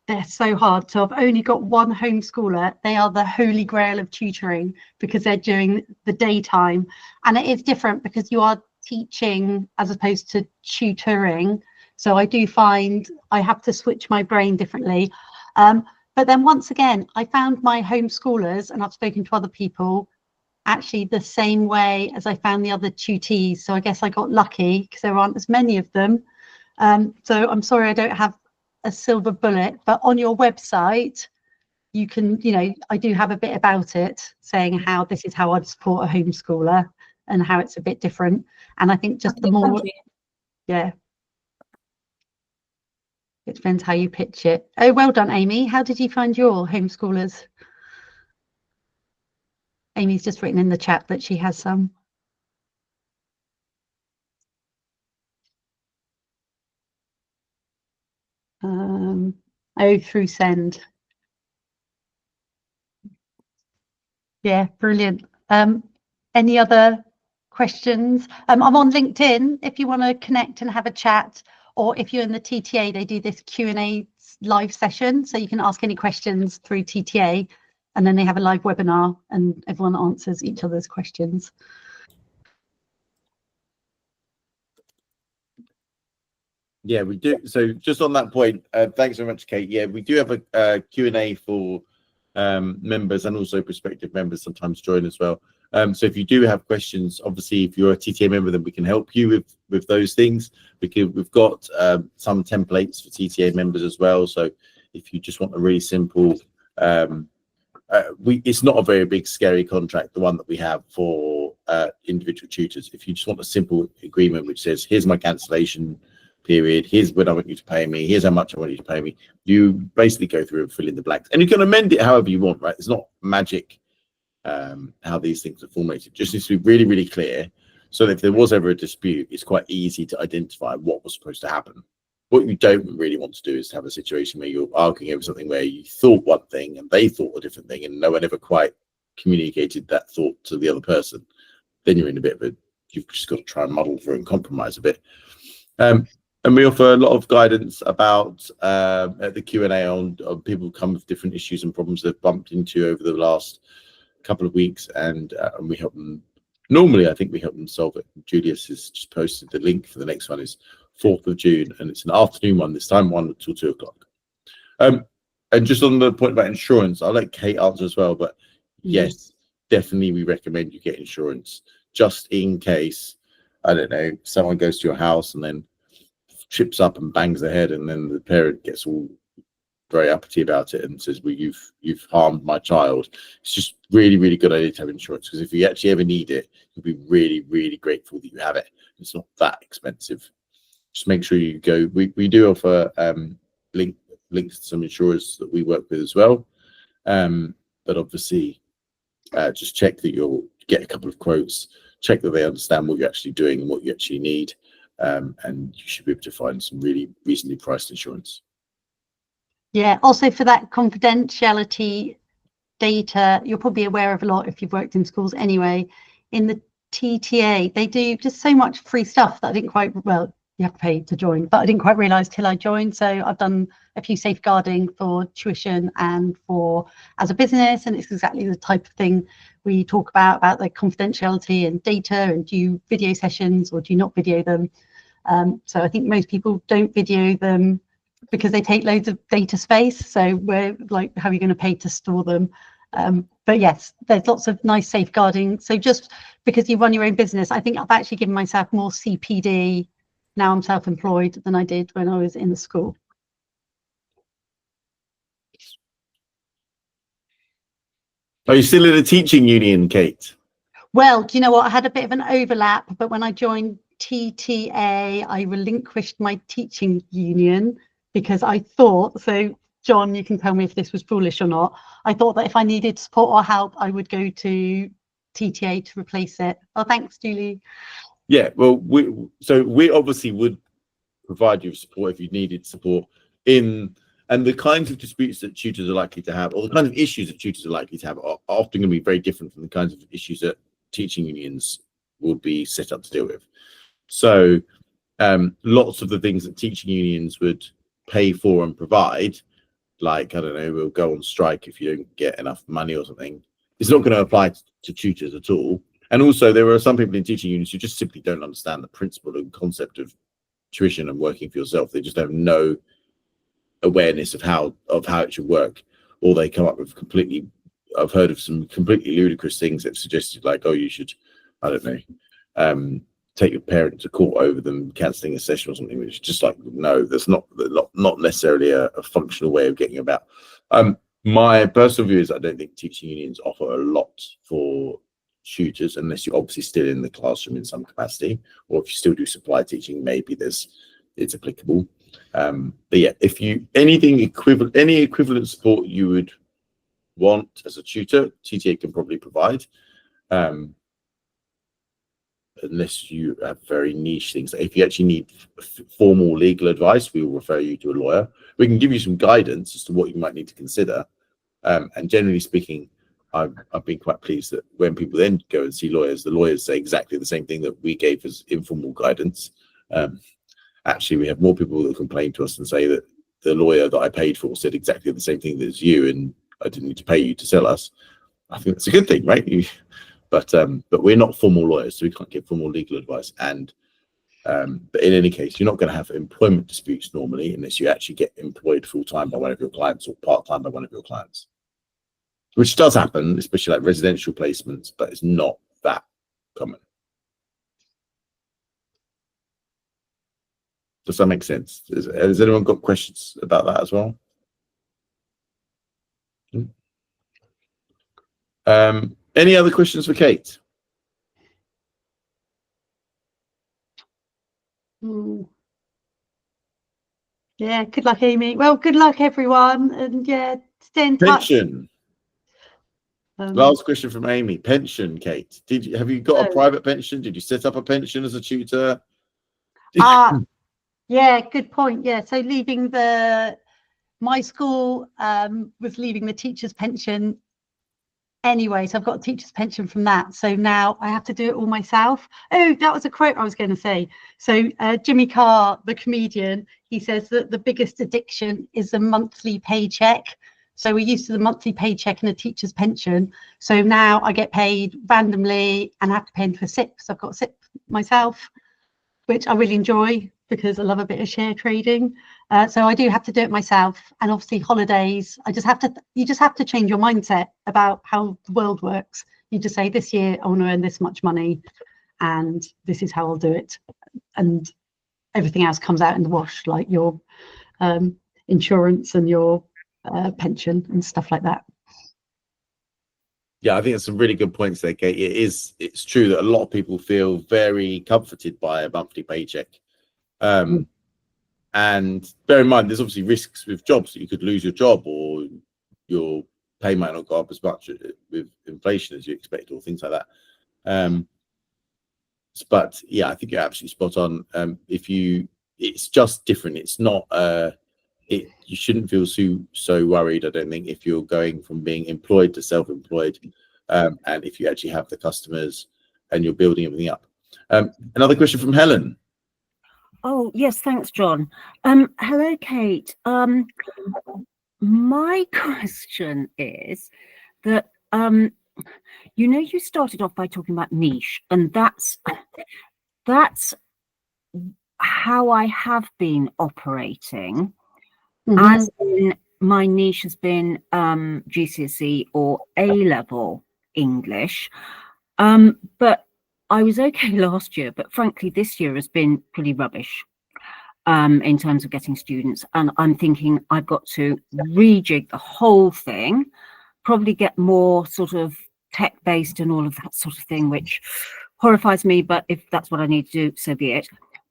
They're so hard. So I've only got one homeschooler. They are the holy grail of tutoring because they're doing the daytime. And it is different because you are teaching as opposed to tutoring. So I do find I have to switch my brain differently. But then once again, I found my homeschoolers, and I've spoken to other people, actually the same way as I found the other tutees. So I guess I got lucky because there aren't as many of them. So I'm sorry I don't have a silver bullet, but on your website, you can, I do have a bit about it saying how this is how I'd support a homeschooler and how it's a bit different. And I think just the more, yeah. It depends how you pitch it. Oh, well done, Amy. How did you find your homeschoolers? Amy's just written in the chat that she has some. Through Send. Yeah, brilliant. Any other questions? I'm on LinkedIn if you want to connect and have a chat, or if you're in the TTA, they do this Q&A live session, so you can ask any questions through TTA, and then they have a live webinar and everyone answers each other's questions. Yeah, we do. So just on that point, thanks very much, Kate. Yeah, we do have a Q&A for members and also prospective members sometimes join as well. So if you do have questions, obviously, if you're a TTA member, then we can help you with those things, because we've got some templates for TTA members as well. So if you just want a really simple, it's not a very big, scary contract, the one that we have for individual tutors. If you just want a simple agreement which says, here's my cancellation period, here's when I want you to pay me, here's how much I want you to pay me, you basically go through and fill in the blanks, and you can amend it however you want, right? It's not magic how these things are formulated. Just needs to be really, really clear, so that if there was ever a dispute, it's quite easy to identify what was supposed to happen. What you don't really want to do is have a situation where you're arguing over something where you thought one thing and they thought a different thing, and no one ever quite communicated that thought to the other person. Then you're in a bit of a, you've just got to try and muddle through and compromise a bit. And we offer a lot of guidance about at the Q&A on people who come with different issues and problems they've bumped into over the last couple of weeks, and we help them. Normally, I think we help them solve it. Julius has just posted the link for the next one. Is 4th of June, and it's an afternoon one this time, 1 till 2 o'clock. And just on the point about insurance, I'll let Kate answer as well. But yes, definitely, we recommend you get insurance just in case. I don't know, someone goes to your house and then trips up and bangs their head, and then the parent gets all very uppity about it and says, well, you've harmed my child. It's just really, really good idea to have insurance, because if you actually ever need it, you'll be really, really grateful that you have it. It's not that expensive. Just make sure you go. We do offer links to some insurers that we work with as well, but obviously just check that you'll get a couple of quotes, check that they understand what you're actually doing and what you actually need. And you should be able to find some really reasonably priced insurance. Yeah, also for that confidentiality data, you're probably aware of a lot if you've worked in schools anyway. In the TTA, they do just so much free stuff that I didn't quite, well, you have to pay to join, but I didn't quite realise till I joined. So I've done a few safeguarding for tuition and for as a business, and it's exactly the type of thing we talk about the confidentiality and data, and do you video sessions or do you not video them? So I think most people don't video them because they take loads of data space. So we're like, how are you going to pay to store them? But yes, there's lots of nice safeguarding. So just because you run your own business, I think I've actually given myself more CPD. Now I'm self-employed than I did when I was in the school. Are you still in a teaching union, Kate? Well, do you know what? I had a bit of an overlap, but when I joined TTA, I relinquished my teaching union because I thought, so John, you can tell me if this was foolish or not. I thought that if I needed support or help, I would go to TTA to replace it. Oh, thanks, Julie. Yeah, well, we obviously would provide you with support if you needed support and the kinds of disputes that tutors are likely to have, or the kind of issues that tutors are likely to have, are often going to be very different from the kinds of issues that teaching unions would be set up to deal with. So lots of the things that teaching unions would pay for and provide, like, I don't know, we'll go on strike if you don't get enough money or something, it's not going to apply to tutors at all. And also, there are some people in teaching unions who just simply don't understand the principle and concept of tuition and working for yourself. They just have no awareness of how it should work, or they come up with completely, I've heard of some completely ludicrous things that suggested, like, oh, you should, I don't know, take your parent to court over them cancelling a session or something, which is just like, no, that's not necessarily a functional way of getting about. My personal view is I don't think teaching unions offer a lot for tutors, unless you're obviously still in the classroom in some capacity, or if you still do supply teaching, maybe it's applicable. But yeah, if you any equivalent support you would want as a tutor, TTA can probably provide, unless you have very niche things. If you actually need formal legal advice, we will refer you to a lawyer. We can give you some guidance as to what you might need to consider, and generally speaking, I've been quite pleased that when people then go and see lawyers, the lawyers say exactly the same thing that we gave as informal guidance. Actually, we have more people that complain to us and say that the lawyer that I paid for said exactly the same thing as you, and I didn't need to pay you to sell us. I think that's a good thing, right? But we're not formal lawyers, so we can't give formal legal advice. And but in any case, you're not going to have employment disputes normally unless you actually get employed full-time by one of your clients or part-time by one of your clients, which does happen, especially like residential placements, but it's not that common. Does that make sense? Has anyone got questions about that as well? Any other questions for Kate? Yeah, good luck, Amy. Well, good luck, everyone, and yeah, stay in touch. Pension. Last question from Amy. Pension, Kate. Have you got a private pension? Did you set up a pension as a tutor? Yeah, good point. Yeah, so leaving my school was leaving the teacher's pension anyway, so I've got a teacher's pension from that. So now I have to do it all myself. Oh, that was a quote I was going to say. So Jimmy Carr, the comedian, he says that the biggest addiction is a monthly paycheck. So we're used to the monthly paycheck and a teacher's pension. So now I get paid randomly and I have to pay for SIP. So I've got SIP myself, which I really enjoy because I love a bit of share trading. So I do have to do it myself. And obviously holidays, you just have to change your mindset about how the world works. You just say, this year I want to earn this much money and this is how I'll do it. And everything else comes out in the wash, like your insurance and your pension and stuff like that. Yeah, I think that's some really good points there, Kate. It's true that a lot of people feel very comforted by a monthly paycheck. And bear in mind, there's obviously risks with jobs. That you could lose your job, or your pay might not go up as much with inflation as you expect, or things like that. But yeah, I think you're absolutely spot on. It's just different. It's not. You shouldn't feel so worried, I don't think, if you're going from being employed to self-employed, and if you actually have the customers and you're building everything up. Another question from Helen. Oh, yes, thanks, John. Hello, Kate. My question is that, you started off by talking about niche, and that's how I have been operating. As in, my niche has been GCSE or A-level English, but I was okay last year, but frankly, this year has been pretty rubbish in terms of getting students. And I'm thinking I've got to rejig the whole thing, probably get more sort of tech-based and all of that sort of thing, which horrifies me, but if that's what I need to do, so be it.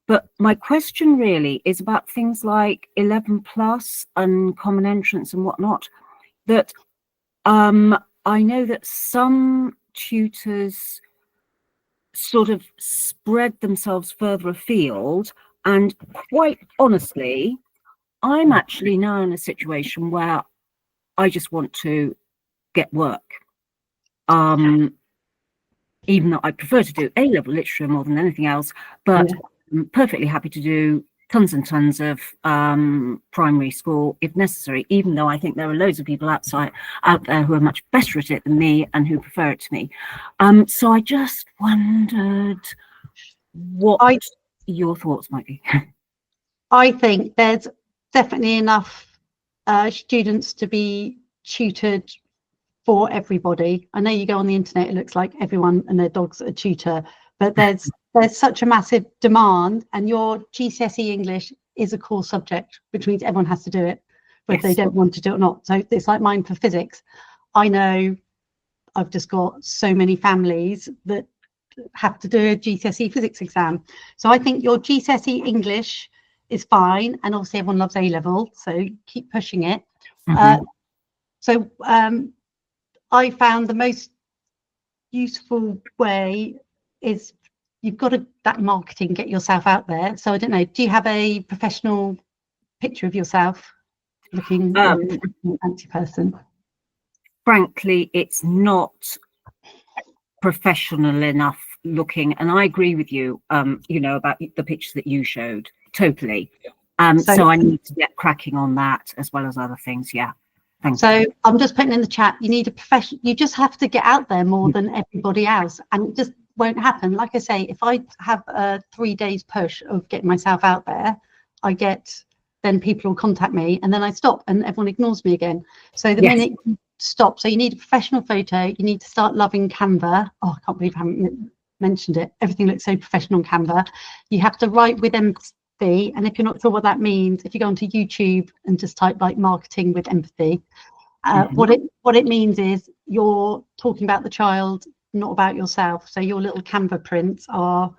But my question really is about things like 11 plus and common entrance and whatnot, that I know that some tutors sort of spread themselves further afield, and quite honestly, I'm actually now in a situation where I just want to get work. Even though I prefer to do A-level literature more than anything else, but I'm perfectly happy to do tons and tons of primary school if necessary, even though I think there are loads of people out there who are much better at it than me and who prefer it to me. So I just wondered what your thoughts might be. I think there's definitely enough students to be tutored for everybody. I know you go on the internet, it looks like everyone and their dog's a tutor, but there's such a massive demand, and your GCSE English is a core subject, which means everyone has to do it, whether they don't want to do it or not. So it's like mine for physics. I know I've just got so many families that have to do a GCSE physics exam. So I think your GCSE English is fine, and obviously everyone loves A-level, so keep pushing it. I found the most useful way is you've got to that marketing, get yourself out there. So I don't know, do you have a professional picture of yourself looking like a fancy person? Frankly, it's not professional enough looking, and I agree with you, you know, about the picture that you showed, totally. So I need to get cracking on that as well as other things. Yeah. So I'm just putting in the chat, you need a professional, you just have to get out there more than everybody else, and it just won't happen. Like I say, if I have a 3 days push of getting myself out there, then people will contact me, and then I stop and everyone ignores me again. So the minute you stop, so you need a professional photo, you need to start loving Canva. Oh, I can't believe I haven't mentioned it. Everything looks so professional on Canva. You have to write with empathy, and if you're not sure what that means, if you go onto YouTube and just type like marketing with empathy, what it means is you're talking about the child, not about yourself. So your little Canva prints are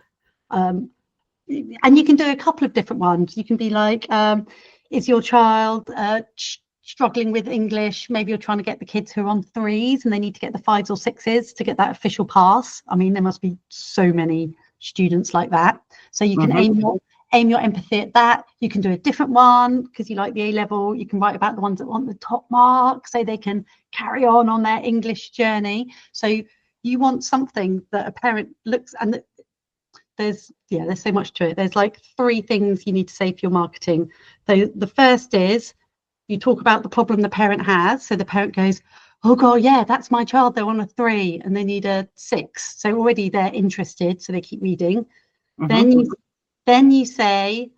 and you can do a couple of different ones. You can be like, is your child struggling with English? Maybe you're trying to get the kids who are on 3s and they need to get the 5s or 6s to get that official pass. I mean, there must be so many students like that. So you can aim your empathy at that. You can do a different one because you like the A-level. You can write about the ones that want the top mark so they can carry on their English journey. So you want something that a parent looks, and there's so much to it. There's like 3 things you need to say for your marketing. So the first is you talk about the problem the parent has. So the parent goes, oh God, yeah, that's my child. They're on a 3 and they need a 6. So already they're interested, so they keep reading. Then you say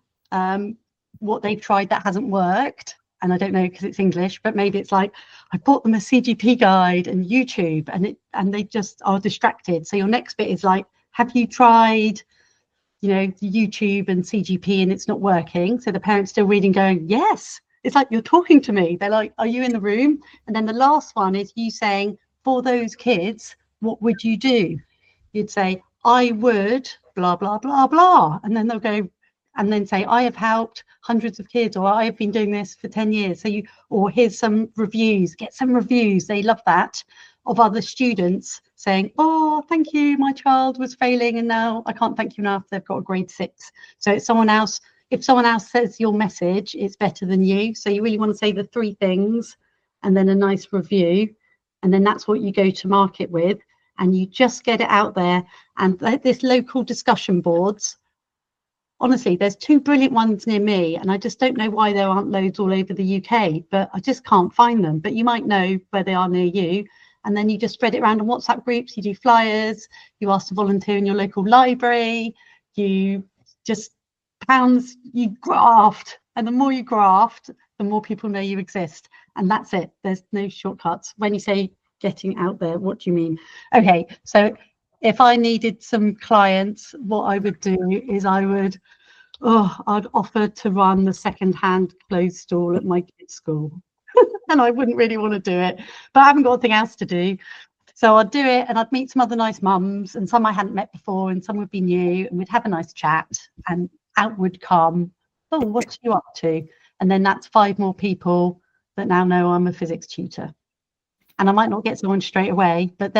what they've tried that hasn't worked. And I don't know because it's English, but maybe it's like, I bought them a CGP guide and YouTube, and they just are distracted. So your next bit is like, have you tried, you know, the YouTube and CGP and it's not working? So the parent's still reading going, yes. It's like, you're talking to me. They're like, are you in the room? And then the last one is you saying, for those kids, what would you do? You'd say, I would blah, blah, blah, blah. And then they'll go and then say, I have helped hundreds of kids, or I've been doing this for 10 years. So or here's some reviews, get some reviews. They love that, of other students saying, oh, thank you, my child was failing and now I can't thank you enough, they've got a grade 6. So it's someone else. If someone else says your message, it's better than you. So you really want to say the 3 things and then a nice review. And then that's what you go to market with. And you just get it out there. And this local discussion boards, honestly, there's 2 brilliant ones near me, and I just don't know why there aren't loads all over the UK, but I just can't find them. But you might know where they are near you, and then you just spread it around on WhatsApp groups. You do flyers, you ask to volunteer in your local library, you just you graft, and the more you graft, the more people know you exist. And that's it. There's no shortcuts. When you say getting out there, what do you mean? Okay, so if I needed some clients, what I would do is I'd offer to run the second-hand clothes stall at my kids' school. And I wouldn't really want to do it, but I haven't got anything else to do. So I'd do it and I'd meet some other nice mums, and some I hadn't met before and some would be new, and we'd have a nice chat, and out would come, oh, what are you up to? And then that's 5 more people that now know I'm a physics tutor. And I might not get someone straight away, but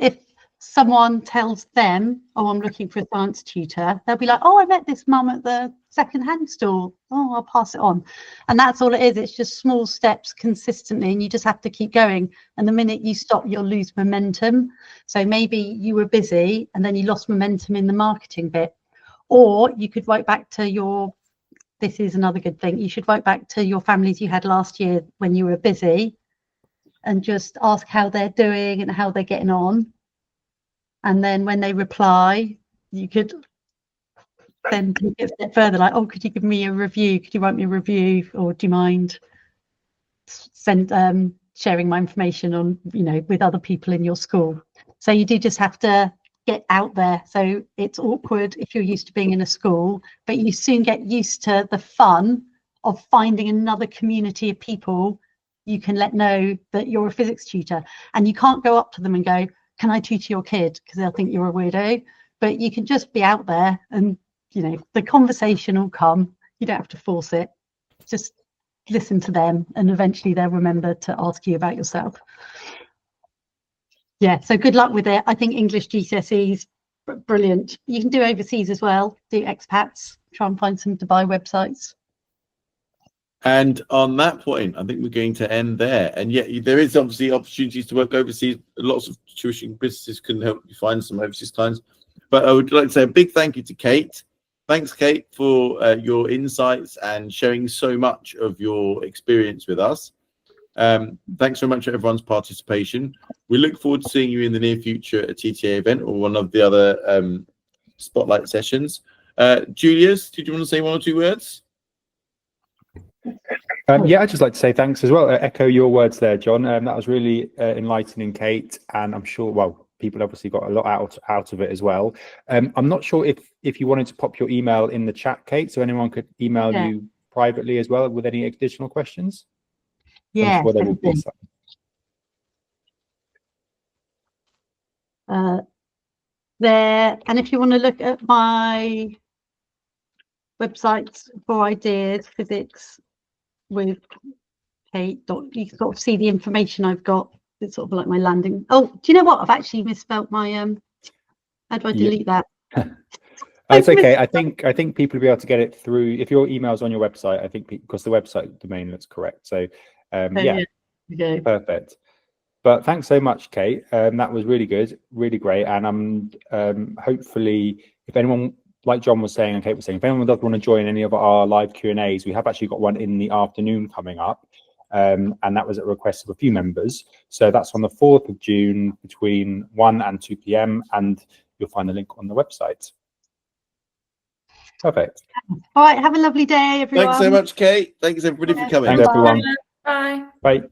if someone tells them, oh, I'm looking for a science tutor, they'll be like, oh, I met this mum at the second-hand store. Oh, I'll pass it on. And that's all it is. It's just small steps consistently, and you just have to keep going. And the minute you stop, you'll lose momentum. So maybe you were busy and then you lost momentum in the marketing bit. Or you could write back to this is another good thing, you should write back to your families you had last year when you were busy, and just ask how they're doing and how they're getting on. And then when they reply, you could then take it a step further, like, oh, could you give me a review? Could you write me a review? Or do you mind sharing my information on, with other people in your school? So you do just have to get out there. So it's awkward if you're used to being in a school, but you soon get used to the fun of finding another community of people you can let know that you're a physics tutor. And you can't go up to them and go, can I tutor your kid? Because they'll think you're a weirdo. But you can just be out there and, the conversation will come. You don't have to force it. Just listen to them, and eventually they'll remember to ask you about yourself. Yeah, so good luck with it. I think English GCSEs, brilliant. You can do overseas as well, do expats, try and find some Dubai websites. And on that point, I think we're going to end there. And yet there is obviously opportunities to work overseas. Lots of tuition businesses can help you find some overseas clients. But I would like to say a big thank you to Kate. Thanks, Kate, for your insights and sharing so much of your experience with us. Thanks very much for everyone's participation. We look forward to seeing you in the near future at a TTA event or one of the other spotlight sessions. Julius, did you want to say 1 or 2 words? Yeah, I'd just like to say thanks as well. Echo your words there, John. That was really enlightening, Kate, and I'm sure, well, people obviously got a lot out of it as well. I'm not sure if you wanted to pop your email in the chat, Kate, so anyone could email you privately as well with any additional questions. Yeah, I'm sure there will be some. And if you want to look at my website for ideas, physics with Kate, you can sort of see the information I've got. It's sort of like my landing. Oh, do you know what? I've actually misspelled my how do I delete that? It's okay. I think people will be able to get it through if your email's on your website. I think because the website domain looks correct. So yeah, okay. Perfect. But thanks so much, Kate. That was really good, really great. And hopefully, if anyone, like John was saying and Kate was saying, if anyone does want to join any of our live Q&As, we have actually got one in the afternoon coming up. And that was at request of a few members. So that's on the 4th of June between 1 and 2 p.m. and you'll find the link on the website. Perfect. All right, have a lovely day, everyone. Thanks so much, Kate. Thanks everybody for coming. Thanks, everyone. Bye. Bye.